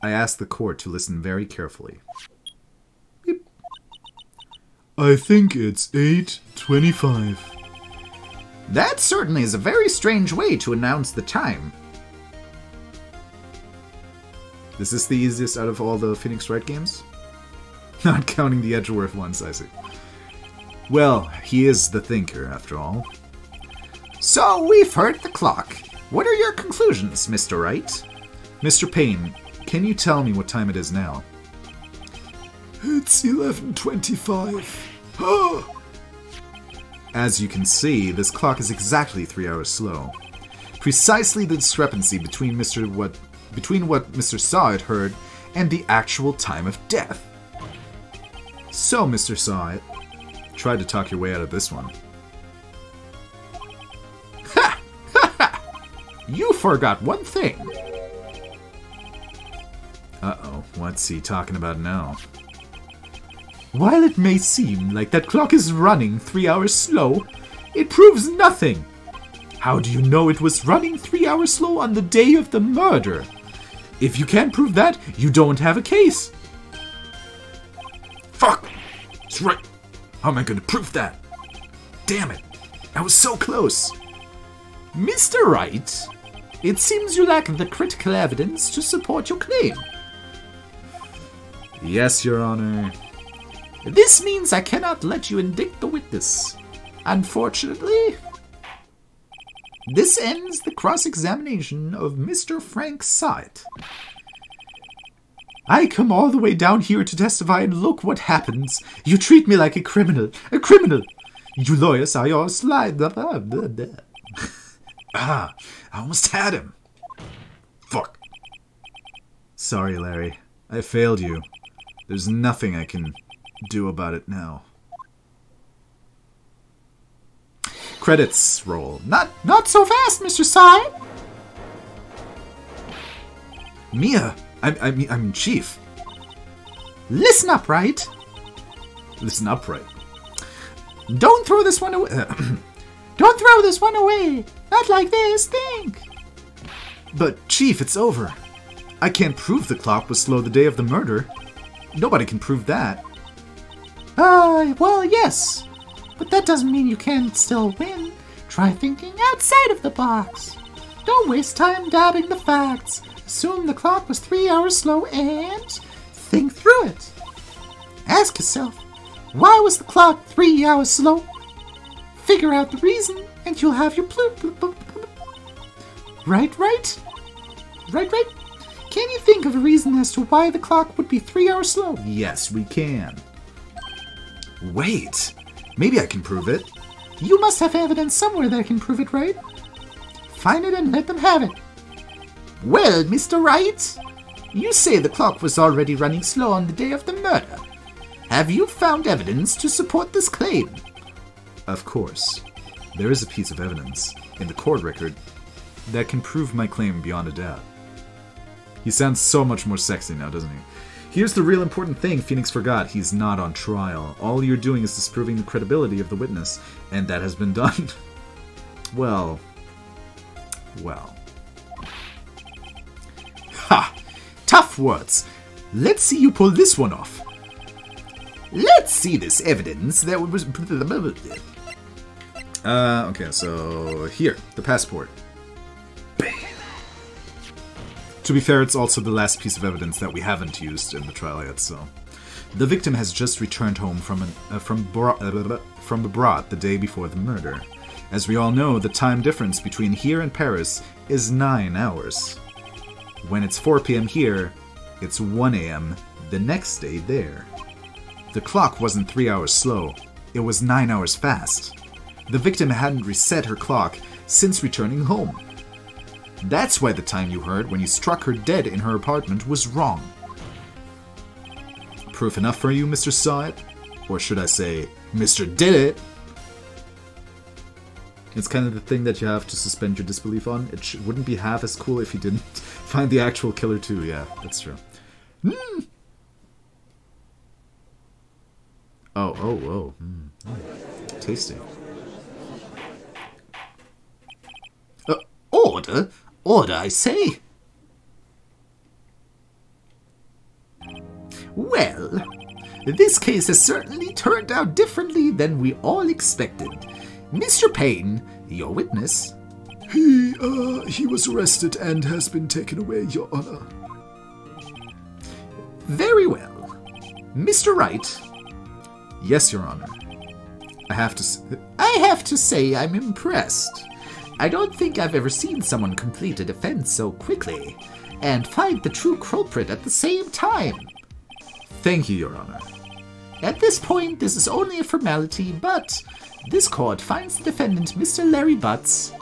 I ask the court to listen very carefully. Beep. I think it's 8:25. That certainly is a very strange way to announce the time. Is this the easiest out of all the Phoenix Wright games? Not counting the Edgeworth ones, I see. Well, he is the thinker, after all. So, we've heard the clock. What are your conclusions, Mr. Wright? Mr. Payne, can you tell me what time it is now? It's 11:25. Ah! As you can see, this clock is exactly 3 hours slow. Precisely the discrepancy between what Mr. Saw It heard and the actual time of death. So, Mr. Saw It, try to talk your way out of this one. Ha! Ha ha! You forgot one thing. Uh-oh, what's he talking about now? While it may seem like that clock is running 3 hours slow, it proves nothing. How do you know it was running 3 hours slow on the day of the murder? If you can't prove that, you don't have a case. Fuck! It's right. How am I going to prove that? Damn it. I was so close. Mr. Wright, it seems you lack the critical evidence to support your claim. Yes, Your Honor. This means I cannot let you indict the witness. Unfortunately, this ends the cross-examination of Mr. Frank Saw It. I come all the way down here to testify and look what happens. You treat me like a criminal. A criminal! You lawyers are your slide. Ah, I almost had him. Fuck. Sorry, Larry. I failed you. There's nothing I can do about it now. Credits roll. Not so fast, Mr. Saw It. Mia! I mean, Chief. Listen up, Wright. Listen up, Wright. Don't throw this one away. Don't throw this one away. Not like this. Think. But, Chief, it's over. I can't prove the clock was slow the day of the murder. Nobody can prove that. Well, yes. But that doesn't mean you can't still win. Try thinking outside of the box. Don't waste time dabbing the facts. Assume the clock was 3 hours slow and think through it. Ask yourself, Why was the clock 3 hours slow? Figure out the reason, and you'll have your Right? Right? Can you think of a reason as to why the clock would be 3 hours slow? Yes, we can. Wait, maybe I can prove it. You must have evidence somewhere that can prove it, right? Find it and let them have it. Well, Mr. Wright, you say the clock was already running slow on the day of the murder. Have you found evidence to support this claim? Of course. There is a piece of evidence in the court record that can prove my claim beyond a doubt. He sounds so much more sexy now, doesn't he? Here's the real important thing Phoenix forgot. He's not on trial. All you're doing is disproving the credibility of the witness, and that has been done. Well. Ha! Tough words. Let's see you pull this one off. Let's see this evidence that was... Okay, so here, the passport. Bam. To be fair, it's also the last piece of evidence that we haven't used in the trial yet, so... The victim has just returned home from abroad the day before the murder. As we all know, the time difference between here and Paris is 9 hours. When it's 4 p.m. here, it's 1 a.m. the next day there. The clock wasn't 3 hours slow, it was 9 hours fast. The victim hadn't reset her clock since returning home. That's why the time you heard when you struck her dead in her apartment was wrong. Proof enough for you, Mr. Saw It? Or should I say, Mr. Did It? It's kind of the thing that you have to suspend your disbelief on. It wouldn't be half as cool if you didn't find the actual killer too. Yeah, that's true. Oh. Tasty. Order, I say. Well, this case has certainly turned out differently than we all expected. Mr. Payne, your witness. He was arrested and has been taken away, Your Honor. Very well. Mr. Wright. Yes, Your Honor. I have to say I'm impressed. I don't think I've ever seen someone complete a defense so quickly and find the true culprit at the same time. Thank you, Your Honor. At this point, this is only a formality, but this court finds the defendant, Mr. Larry Butts,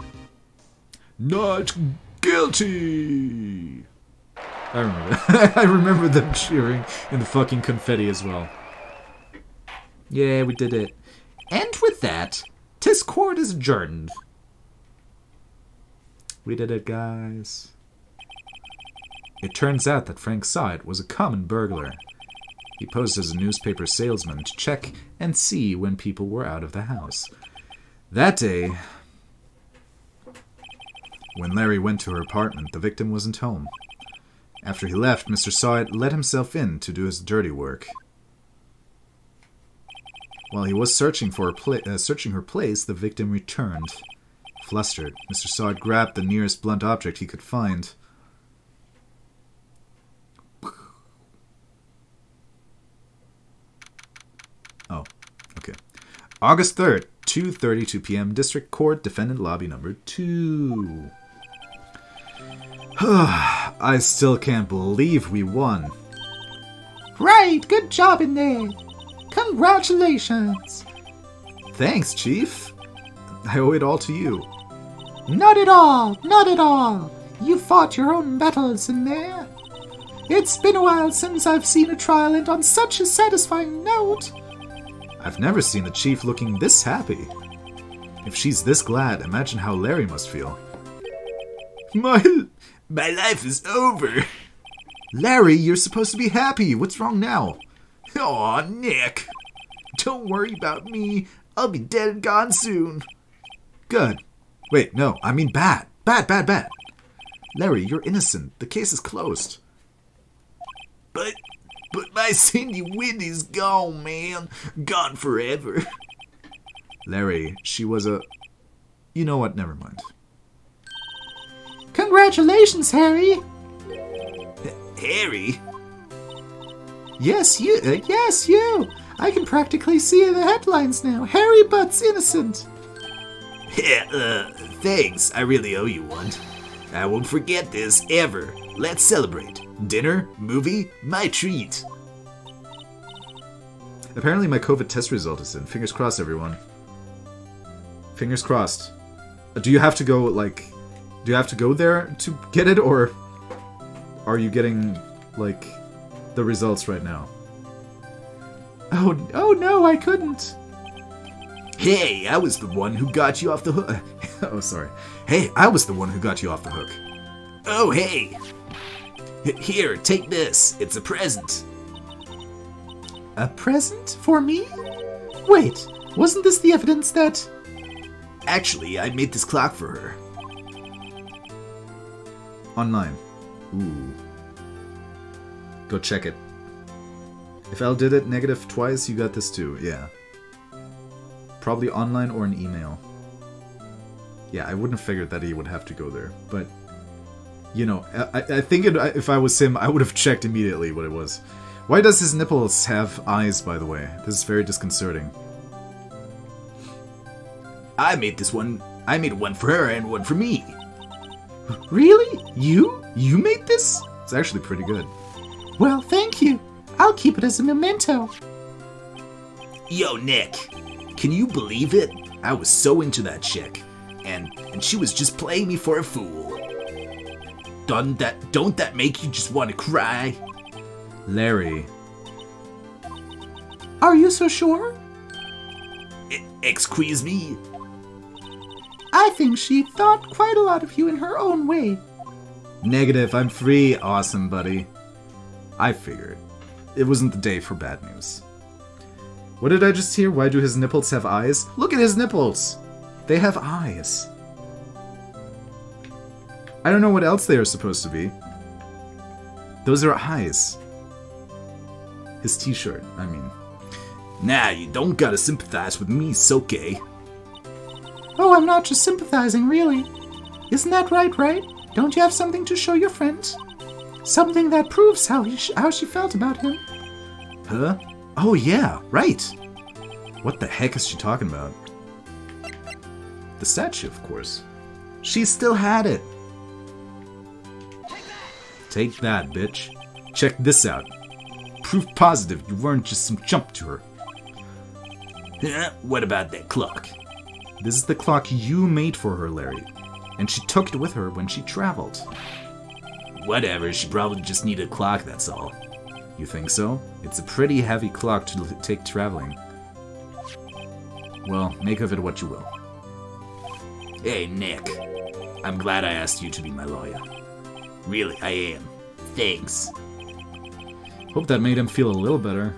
not guilty. I remember. I remember them cheering in the fucking confetti as well. Yeah, we did it. And with that, this court is adjourned. We did it, guys. It turns out that Frank Saw It was a common burglar. He posed as a newspaper salesman to check and see when people were out of the house. That day, when Larry went to her apartment, the victim wasn't home. After he left, Mr. Saw It let himself in to do his dirty work. While he was searching her place, the victim returned. Flustered, Mr. Saw It grabbed the nearest blunt object he could find. Oh, okay. August 3rd, 2:32 p.m., District Court, Defendant Lobby number 2. I still can't believe we won. Right, good job in there. Congratulations. Thanks, Chief. I owe it all to you. Not at all, not at all. You fought your own battles in there. It's been a while since I've seen a trial end on such a satisfying note. I've never seen the Chief looking this happy. If she's this glad, imagine how Larry must feel. My life is over. Larry, you're supposed to be happy. What's wrong now? Aw, Nick. Don't worry about me. I'll be dead and gone soon. Good. Wait, no, I mean bad. Bad. Larry, you're innocent. The case is closed. But my Cindy Whitney's gone, man. Gone forever. Larry, she was a... You know what? Never mind. Congratulations, Harry. Harry? Yes, you. I can practically see the headlines now. Harry Butt's innocent. Thanks. I really owe you one. I won't forget this, ever. Let's celebrate. Dinner, movie, my treat. Apparently my COVID test result is in. Fingers crossed, everyone. Fingers crossed. Do you have to go, like... Do you have to go there to get it, or... Are you getting, like, the results right now? Oh no, I couldn't. Hey, I was the one who got you off the hook. Oh, sorry. Hey, I was the one who got you off the hook. Oh, hey. Here, take this. It's a present. A present? For me? Wait, wasn't this the evidence that... Actually, I made this clock for her. Online. Ooh. Go check it. If L did it negative twice, you got this too. Yeah. Probably online or an email. Yeah, I wouldn't have figured that he would have to go there. But, you know, I think if I was him, I would have checked immediately what it was. Why does his nipples have eyes, by the way? This is very disconcerting. I made one for her and one for me. Really? You? You made this? It's actually pretty good. Well, thank you. I'll keep it as a memento. Yo, Nick. Can you believe it? I was so into that chick. And she was just playing me for a fool. Don't that make you just want to cry? Larry. Are you so sure? Excuse me? I think she thought quite a lot of you in her own way. Negative, I'm free. Awesome, buddy. I figured. It wasn't the day for bad news. What did I just hear? Why do his nipples have eyes? Look at his nipples! They have eyes. I don't know what else they are supposed to be. Those are eyes. His t-shirt, I mean. Nah, you don't gotta sympathize with me, Soke. Oh, I'm not just sympathizing, really. Isn't that right, Wright? Don't you have something to show your friend? Something that proves how she felt about him. Huh? Oh yeah, right. What the heck is she talking about? The statue, of course. She still had it. Take that, bitch. Check this out. Proof positive you weren't just some chump to her. What about that clock? This is the clock you made for her, Larry. And she took it with her when she traveled. Whatever, she probably just needed a clock, that's all. You think so? It's a pretty heavy clock to take traveling. Well, make of it what you will. Hey, Nick. I'm glad I asked you to be my lawyer. Really, I am. Thanks. Hope that made him feel a little better.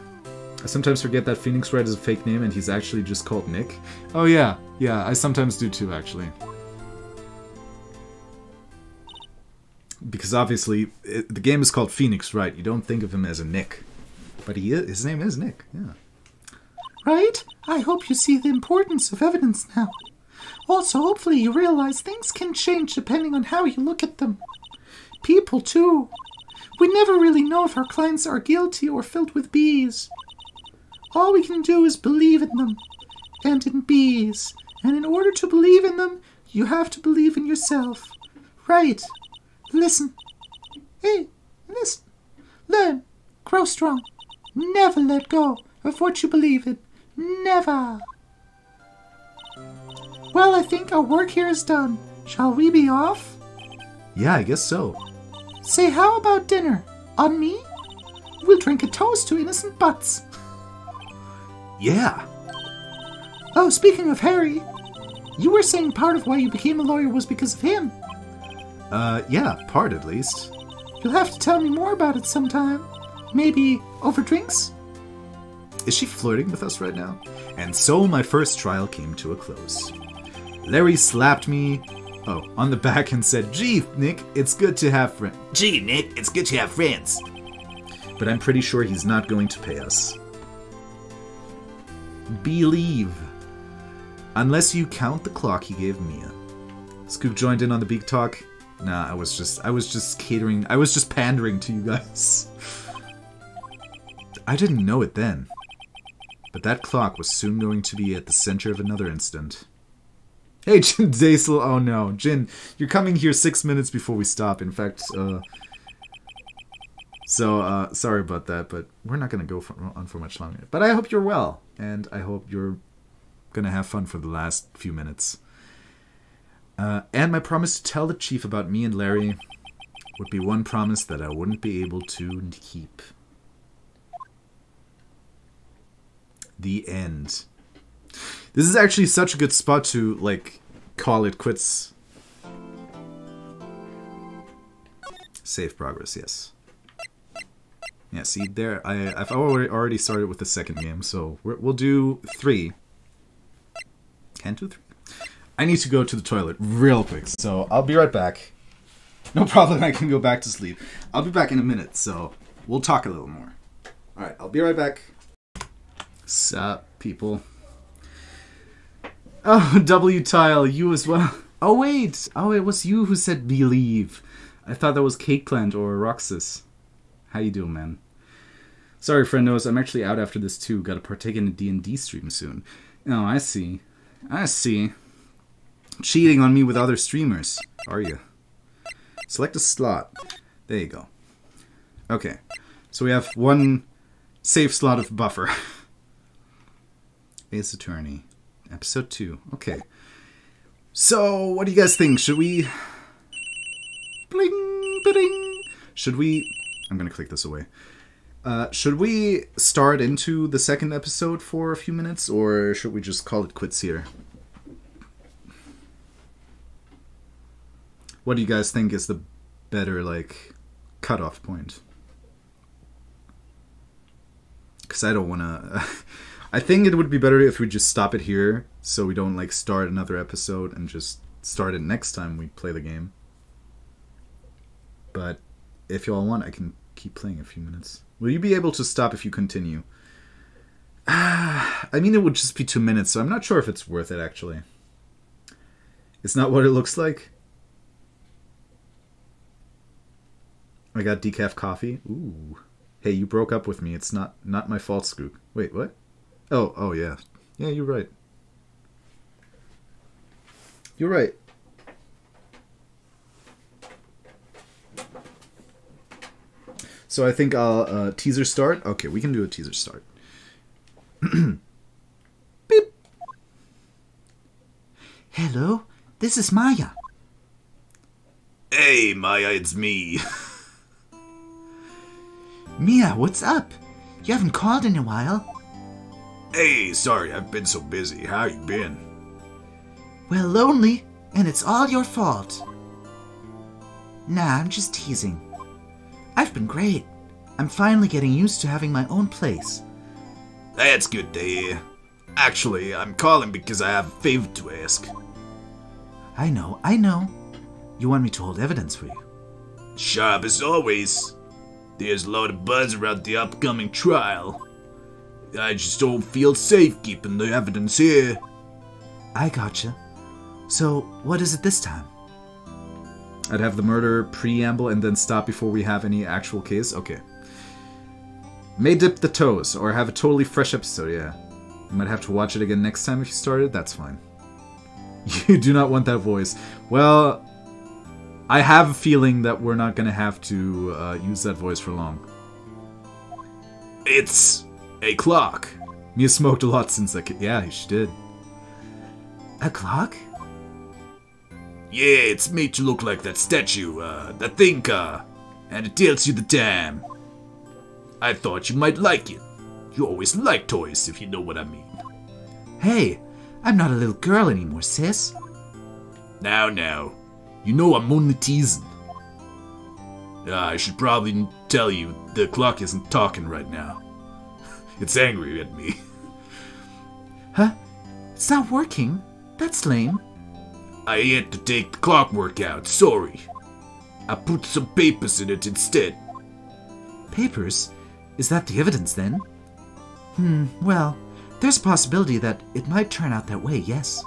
I sometimes forget that Phoenix Wright is a fake name and he's actually just called Nick. Oh yeah, I sometimes do too, actually. Because obviously, the game is called Phoenix Wright. You don't think of him as a Nick. But his name is Nick, yeah. Right? I hope you see the importance of evidence now. Also, hopefully you realize things can change depending on how you look at them. People, too. We never really know if our clients are guilty or filled with bees. All we can do is believe in them, and in bees. And in order to believe in them, you have to believe in yourself. Right. Listen. Hey, listen. Learn. Grow strong. Never let go of what you believe in. Never. Well, I think our work here is done. Shall we be off? Yeah, I guess so. Say, how about dinner? On me? We'll drink a toast to innocent butts. Yeah. Oh, speaking of Harry, you were saying part of why you became a lawyer was because of him. Yeah, part at least. You'll have to tell me more about it sometime. Maybe over drinks? Is she flirting with us right now? And so my first trial came to a close. Larry slapped me on the back and said, "Gee, Nick, it's good to have friends." Gee, Nick, it's good to have friends. But I'm pretty sure he's not going to pay us. Believe. Unless you count the clock he gave Mia. Skoog joined in on the big talk. Nah, I was just catering. I was just pandering to you guys. I didn't know it then. But that clock was soon going to be at the center of another incident. Hey, Jin Daisel. Oh no, Jin, you're coming here 6 minutes before we stop. In fact, sorry about that, but we're not going to go on for much longer. But I hope you're well, and I hope you're going to have fun for the last few minutes. And my promise to tell the chief about me and Larry would be one promise that I wouldn't be able to keep. The end. This is actually such a good spot to, like, call it quits. Save progress, yes. Yeah, see, there, I've already started with the second game, so we'll do 3. Can't do 3? I need to go to the toilet real quick, so I'll be right back. No problem, I can go back to sleep. I'll be back in a minute, so we'll talk a little more. Alright, I'll be right back. Sup, people. Oh, W-Tile, you as well. Oh, wait. Oh, it was you who said believe. I thought that was Cake Plant or Roxas. How you doing, man? Sorry, friendos. I'm actually out after this, too. Gotta partake in a D&D stream soon. Oh, I see. I see. Cheating on me with other streamers, are you? Select a slot. There you go. Okay. So we have one safe slot of buffer. Ace Attorney. Episode 2. Okay. So, what do you guys think? Should we... Bling, bling. Should we... I'm gonna click this away. Should we start into the second episode for a few minutes, or should we just call it quits here? What do you guys think is the better, like, cutoff point? Because I don't want to... I think it would be better if we just stop it here, so we don't, like, start another episode and just start it next time we play the game. But if you all want, I can keep playing a few minutes. Will you be able to stop if you continue? I mean, it would just be 2 minutes, so I'm not sure if it's worth it, actually. It's not what it looks like. I got decaf coffee. Ooh. Hey, you broke up with me. It's not my fault, Skoog. Wait, what? Oh, yeah. Yeah, you're right. You're right. So I think I'll teaser start. Okay, we can do a teaser start. Beep. Hello, this is Maya. Hey, Maya, it's me. Mia, what's up? You haven't called in a while. Hey, sorry, I've been so busy. How you been? Well, lonely, and it's all your fault. Nah, I'm just teasing. I've been great. I'm finally getting used to having my own place. That's good to hear. Actually, I'm calling because I have a favor to ask. I know. You want me to hold evidence for you? Sharp as always. There's a lot of buzz around the upcoming trial. I just don't feel safe keeping the evidence here. I gotcha. So, what is it this time? I'd have the murder preamble and then stop before we have any actual case? Okay. May dip the toes, or have a totally fresh episode, yeah. You might have to watch it again next time if you started, that's fine. You do not want that voice. Well, I have a feeling that we're not gonna have to use that voice for long. It's a clock. Mia smoked a lot since that kid. Yeah, she did. A clock? Yeah, it's made to look like that statue, that thing, and it tells you the time. I thought you might like it. You always like toys, if you know what I mean. Hey, I'm not a little girl anymore, sis. Now, you know I'm only teasing. I should probably tell you the clock isn't talking right now. It's angry at me. Huh? It's not working? That's lame. I had to take the clockwork out, sorry. I put some papers in it instead. Papers? Is that the evidence then? Well, there's a possibility that it might turn out that way, yes.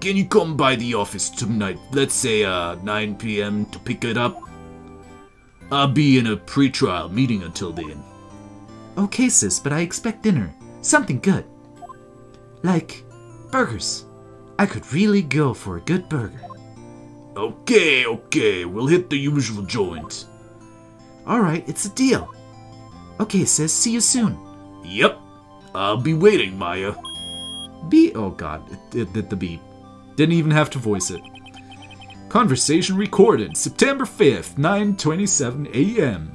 Can you come by the office tonight, let's say 9 p.m. to pick it up? I'll be in a pre-trial meeting until then. Okay, sis, but I expect dinner. Something good. Like burgers. I could really go for a good burger. Okay, okay, we'll hit the usual joint. Alright, it's a deal. Okay, sis, see you soon. Yep, I'll be waiting, Maya. Beep. Oh god, it did the beep. Didn't even have to voice it. Conversation recorded September 5th, 9:27 a.m.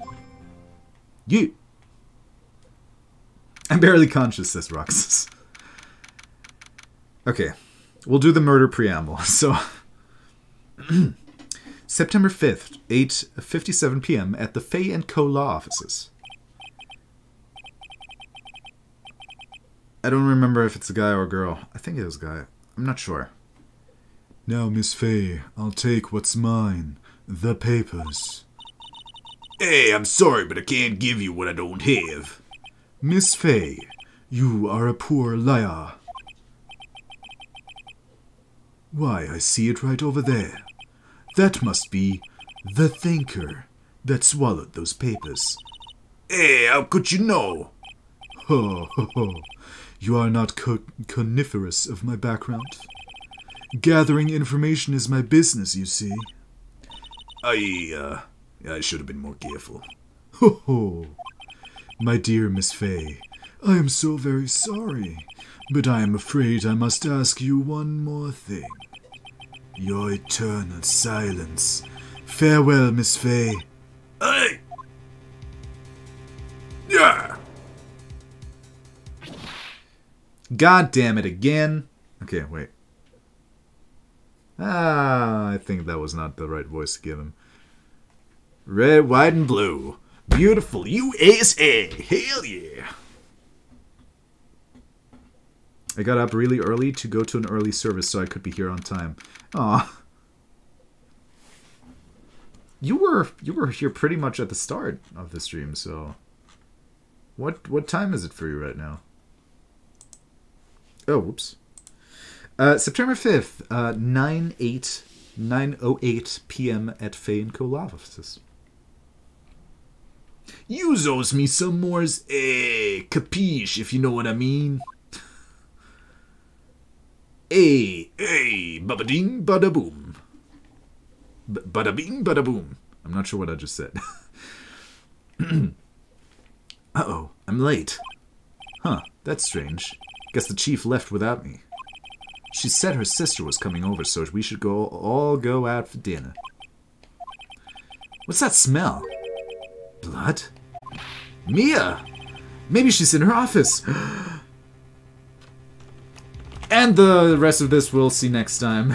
You. I'm barely conscious, says Roxas. Okay, we'll do the murder preamble. So, September 5th, 8:57 p.m. at the Fay & Co. law offices. I don't remember if it's a guy or a girl. I think it was a guy. I'm not sure. Now, Miss Fay, I'll take what's mine. The papers. Hey, I'm sorry, but I can't give you what I don't have. Miss Fay, you are a poor liar. Why, I see it right over there. That must be the thinker that swallowed those papers. Hey, how could you know? Ho, ho, ho. You are not coniferous of my background. Gathering information is my business, you see. I should have been more careful. Ho, ho. My dear Miss Fay, I am so very sorry, but I am afraid I must ask you one more thing. Your eternal silence. Farewell, Miss Fay. Hey! Yeah! God damn it again. Okay, wait. I think that was not the right voice to give him. Red, white, and blue. Beautiful USA. Hell yeah. I got up really early to go to an early service so I could be here on time. Aw. You were here pretty much at the start of the stream, so what time is it for you right now? Oh, whoops. September 5th, 9:08 p.m. at Fay & Co. law offices. You owes me some mores, capiche, if you know what I mean. Hey, babading, badaboom. Badabing, badaboom. I'm not sure what I just said. Uh-oh, I'm late. Huh, that's strange. Guess the chief left without me. She said her sister was coming over, so we should all go out for dinner. What's that smell? Blood? Mia! Maybe she's in her office. And the rest of this we'll see next time.